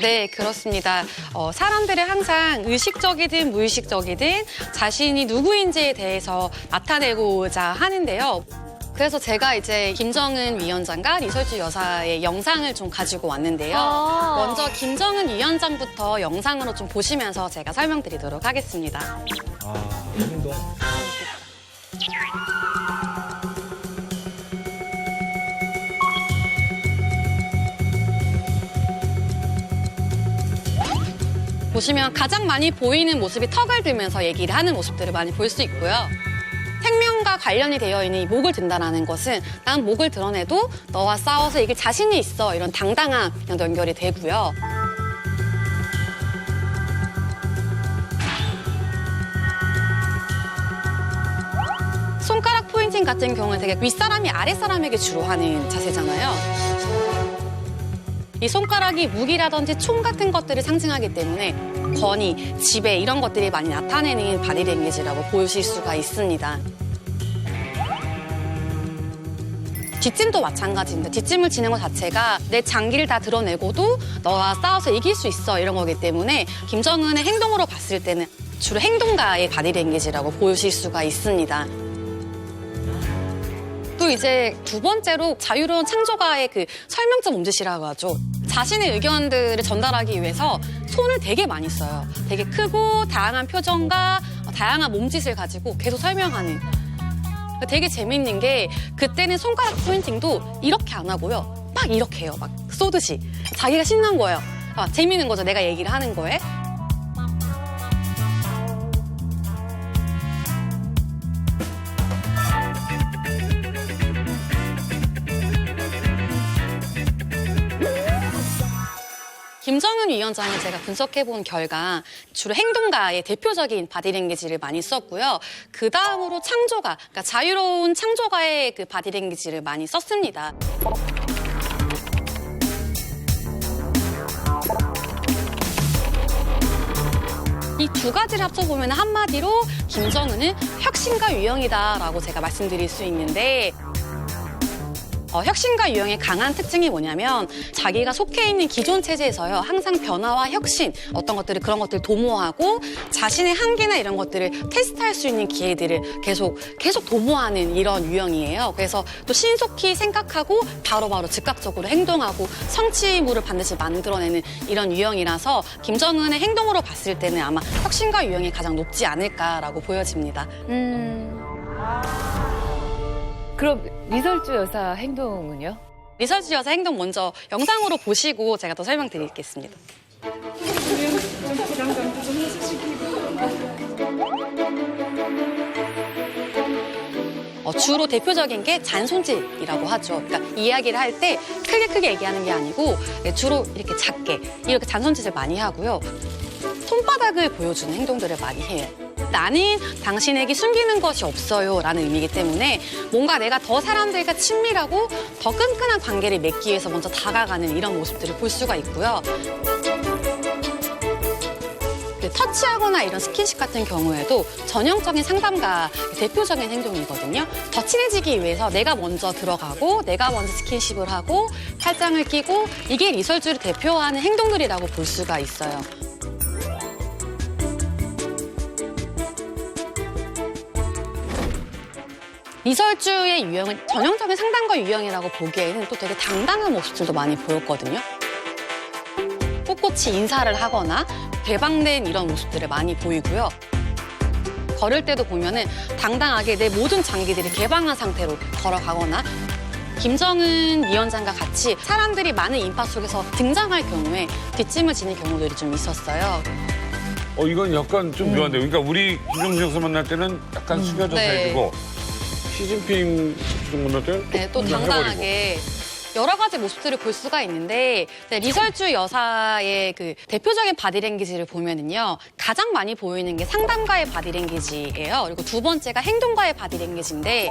네, 그렇습니다. 사람들은 항상 의식적이든 무의식적이든 자신이 누구인지에 대해서 나타내고자 하는데요. 그래서 제가 이제 김정은 위원장과 이설주 여사의 영상을 좀 가지고 왔는데요. 먼저 김정은 위원장부터 영상으로 좀 보시면서 제가 설명드리도록 하겠습니다. 행동. 보시면 가장 많이 보이는 모습이 턱을 들면서 얘기를 하는 모습들을 많이 볼 수 있고요. 생명과 관련이 되어 있는 이 목을 든다는 것은 난 목을 드러내도 너와 싸워서 이길 자신이 있어 이런 당당함 연결이 되고요. 손가락 포인팅 같은 경우는 되게 윗사람이 아랫사람에게 주로 하는 자세잖아요. 이 손가락이 무기라든지 총 같은 것들을 상징하기 때문에 권위, 지배 이런 것들이 많이 나타내는 바디랭귀지라고 보실 수가 있습니다. 뒷짐도 마찬가지입니다. 뒷짐을 지는 것 자체가 내 장기를 다 드러내고도 너와 싸워서 이길 수 있어 이런 거기 때문에 김정은의 행동으로 봤을 때는 주로 행동가의 바디랭귀지라고 보실 수가 있습니다. 또 이제 두 번째로 자유로운 창조가의 그 설명적 몸짓이라고 하죠. 자신의 의견들을 전달하기 위해서 손을 되게 많이 써요. 되게 크고 다양한 표정과 다양한 몸짓을 가지고 계속 설명하는. 되게 재밌는 게 그때는 손가락 포인팅도 이렇게 안 하고요. 막 이렇게 해요. 막 쏘듯이. 자기가 신난 거예요. 재밌는 거죠. 내가 얘기를 하는 거에. 김정은 위원장을 제가 분석해본 결과 주로 행동가의 대표적인 바디랭귀지를 많이 썼고요. 그 다음으로 창조가, 그러니까 자유로운 창조가의 그 바디랭귀지를 많이 썼습니다. 이 두 가지를 합쳐보면 한마디로 김정은은 혁신가 유형이다라고 제가 말씀드릴 수 있는데 혁신과 유형의 강한 특징이 뭐냐면 자기가 속해 있는 기존 체제에서요 항상 변화와 혁신 어떤 것들을 그런 것들을 도모하고 자신의 한계나 이런 것들을 테스트할 수 있는 기회들을 계속 도모하는 이런 유형이에요. 그래서 또 신속히 생각하고 바로바로 즉각적으로 행동하고 성취물을 반드시 만들어내는 이런 유형이라서 김정은의 행동으로 봤을 때는 아마 혁신과 유형이 가장 높지 않을까라고 보여집니다. 그럼 리설주 여사 행동은요? 리설주 여사 행동 먼저 영상으로 보시고 제가 더 설명드리겠습니다. 주로 대표적인 게 잔손질이라고 하죠. 그러니까 이야기를 할 때 크게 얘기하는 게 아니고 주로 이렇게 작게 이렇게 잔손질을 많이 하고요. 손바닥을 보여주는 행동들을 많이 해요. 나는 당신에게 숨기는 것이 없어요 라는 의미이기 때문에 뭔가 내가 더 사람들과 친밀하고 더 끈끈한 관계를 맺기 위해서 먼저 다가가는 이런 모습들을 볼 수가 있고요. 터치하거나 이런 스킨십 같은 경우에도 전형적인 상담가 대표적인 행동이거든요. 더 친해지기 위해서 내가 먼저 들어가고 내가 먼저 스킨십을 하고 팔짱을 끼고 이게 리설주를 대표하는 행동들이라고 볼 수가 있어요. 리설주의 유형은 전형적인 상담가 유형이라고 보기에는 또 되게 당당한 모습들도 많이 보였거든요. 꼿꼿이 인사를 하거나 개방된 이런 모습들을 많이 보이고요. 걸을 때도 보면은 당당하게 내 모든 장기들이 개방한 상태로 걸어가거나 김정은 위원장과 같이 사람들이 많은 인파 속에서 등장할 경우에 뒷짐을 지는 경우들이 좀 있었어요. 이건 약간 좀 묘한데요. 그러니까 우리 김정은 여사 만날 때는 약간 숙여져 살고 시진핑 주석 만날 때는 또 당당하게 여러 가지 모습들을 볼 수가 있는데 리설주 여사의 그 대표적인 바디랭귀지를 보면은요 가장 많이 보이는 게 상담가의 바디랭귀지예요. 그리고 두 번째가 행동가의 바디랭귀지인데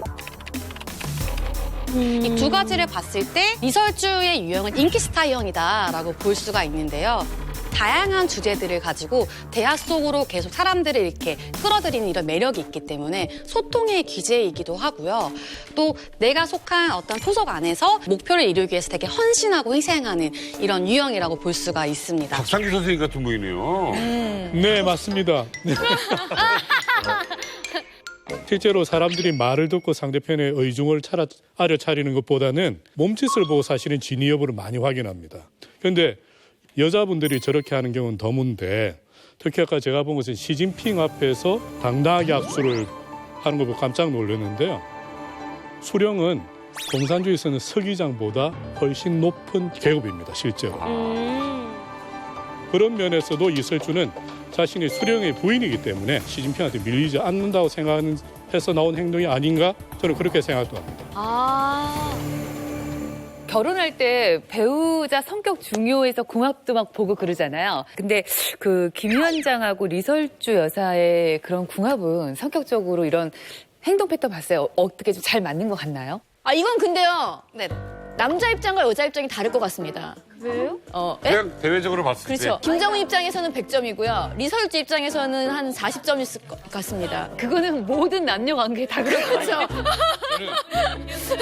이 두 가지를 봤을 때 리설주의 유형은 인기스타형이다라고 볼 수가 있는데요. 다양한 주제들을 가지고 대화 속으로 계속 사람들을 이렇게 끌어들이는 이런 매력이 있기 때문에 소통의 기제이기도 하고요. 또 내가 속한 어떤 소속 안에서 목표를 이루기 위해서 되게 헌신하고 희생하는 이런 유형이라고 볼 수가 있습니다. 박상기 선생님 같은 분이네요. 네, 맞습니다. 네. 실제로 사람들이 말을 듣고 상대편의 의중을 알아차리는 것보다는 몸짓을 보고 사실은 진위 여부를 많이 확인합니다. 그런데 여자분들이 저렇게 하는 경우는 드문데 특히 아까 제가 본 것은 시진핑 앞에서 당당하게 악수를 하는 걸 보고 깜짝 놀랐는데요. 수령은 공산주의에서는 서기장보다 훨씬 높은 계급입니다, 실제로. 그런 면에서도 이설주는 자신이 수령의 부인이기 때문에 시진핑한테 밀리지 않는다고 생각해서 나온 행동이 아닌가 저는 그렇게 생각도 합니다. 결혼할 때 배우자 성격 중요해서 궁합도 막 보고 그러잖아요. 근데 그 김 위원장하고 리설주 여사의 그런 궁합은 성격적으로 이런 행동 패턴 봤어요. 어떻게 좀 잘 맞는 것 같나요? 이건 근데요. 네. 남자 입장과 여자 입장이 다를 것 같습니다. 왜요? 그냥 대외적으로 봤을 때. 그렇죠. 김정은 입장에서는 100점이고요. 리설주 입장에서는 한 40점일 것 같습니다. 그거는 모든 남녀 관계에 다 그런 거죠.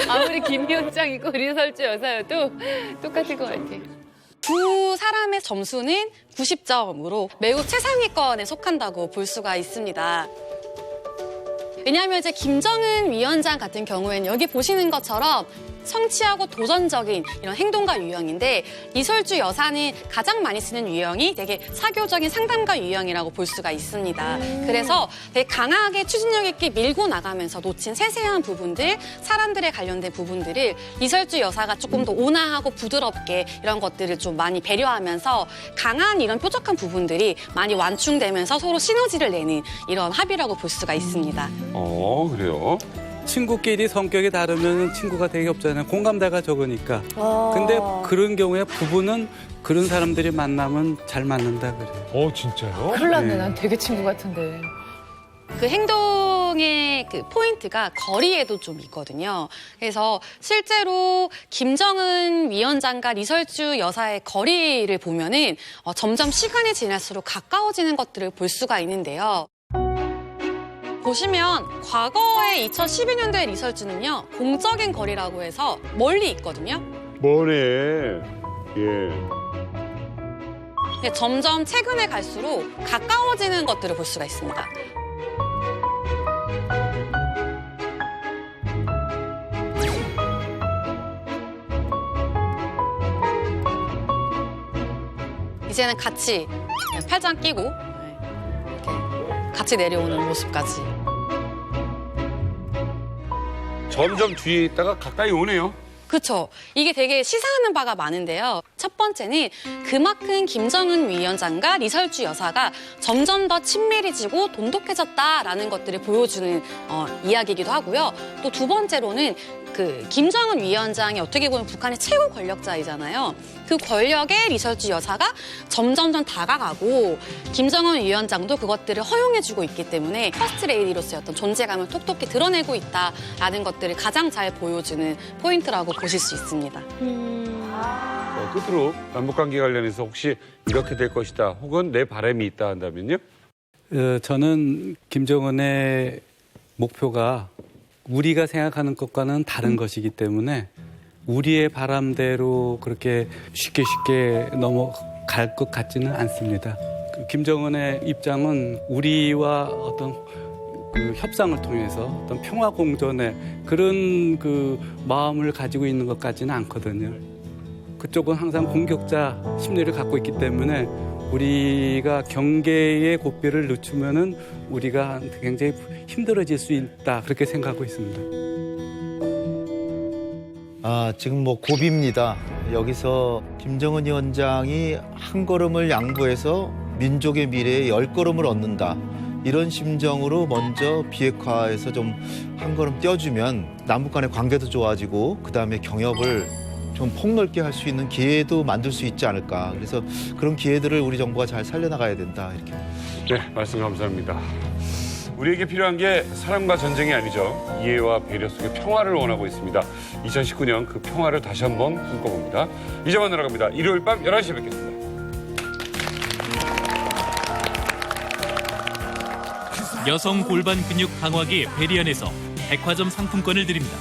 아무리 김 위원장이고 리설주 여사여도 똑같을 것 같아요. 두 사람의 점수는 90점으로 매우 최상위권에 속한다고 볼 수가 있습니다. 왜냐하면 이제 김정은 위원장 같은 경우에는 여기 보시는 것처럼 성취하고 도전적인 이런 행동가 유형인데 이설주 여사는 가장 많이 쓰는 유형이 되게 사교적인 상담가 유형이라고 볼 수가 있습니다. 그래서 되게 강하게 추진력 있게 밀고 나가면서 놓친 세세한 부분들, 사람들에 관련된 부분들을 이설주 여사가 조금 더 온화하고 부드럽게 이런 것들을 좀 많이 배려하면서 강한 이런 뾰족한 부분들이 많이 완충되면서 서로 시너지를 내는 이런 합이라고 볼 수가 있습니다. 그래요? 친구끼리 성격이 다르면 친구가 되게 없잖아요. 공감대가 적으니까. 근데 그런 경우에 부부는 그런 사람들이 만나면 잘 맞는다 그래요. 진짜요? 큰일 났네. 난 되게 친구 같은데. 그 행동의 그 포인트가 거리에도 좀 있거든요. 그래서 실제로 김정은 위원장과 리설주 여사의 거리를 보면은 점점 시간이 지날수록 가까워지는 것들을 볼 수가 있는데요. 보시면 과거의 2012년도의 리설주는요, 공적인 거리라고 해서 멀리 있거든요. 뭐네. 예. 근데 점점 최근에 갈수록 가까워지는 것들을 볼 수가 있습니다. 이제는 같이 팔짱 끼고 이렇게 같이 내려오는 모습까지. 점점 뒤에 있다가 가까이 오네요. 그렇죠. 이게 되게 시사하는 바가 많은데요. 첫 번째는 그만큼 김정은 위원장과 리설주 여사가 점점 더 친밀해지고 돈독해졌다라는 것들을 보여주는 이야기이기도 하고요. 또 두 번째로는 그 김정은 위원장이 어떻게 보면 북한의 최고 권력자이잖아요. 그 권력에 리설주 여사가 점점점 다가가고 김정은 위원장도 그것들을 허용해주고 있기 때문에 퍼스트 레이디로서의 어떤 존재감을 톡톡히 드러내고 있다라는 것들을 가장 잘 보여주는 포인트라고 보실 수 있습니다. 끝으로 남북관계 관련해서 혹시 이렇게 될 것이다 혹은 내 바람이 있다 한다면요? 저는 김정은의 목표가 우리가 생각하는 것과는 다른 것이기 때문에 우리의 바람대로 그렇게 쉽게 넘어갈 것 같지는 않습니다. 김정은의 입장은 우리와 어떤 그 협상을 통해서 어떤 평화 공존의 그런 그 마음을 가지고 있는 것 같지는 않거든요. 그쪽은 항상 공격자 심리를 갖고 있기 때문에 우리가 경계의 고삐를 늦추면은 우리가 굉장히 힘들어질 수 있다 그렇게 생각하고 있습니다. 지금 뭐 고비입니다. 여기서 김정은 위원장이 한 걸음을 양보해서 민족의 미래에 10걸음을 얻는다. 이런 심정으로 먼저 비핵화에서 좀 한 걸음 떼어주면 남북 간의 관계도 좋아지고 그다음에 경협을 좀 폭넓게 할 수 있는 기회도 만들 수 있지 않을까. 그래서 그런 기회들을 우리 정부가 잘 살려나가야 된다. 이렇게. 네, 말씀 감사합니다. 우리에게 필요한 게 사랑과 전쟁이 아니죠. 이해와 배려 속의 평화를 원하고 있습니다. 2019년 그 평화를 다시 한번 꿈꿔봅니다. 이제 만나러 갑니다. 일요일 밤 11시에 뵙겠습니다. 여성 골반 근육 강화기 베리안에서 백화점 상품권을 드립니다.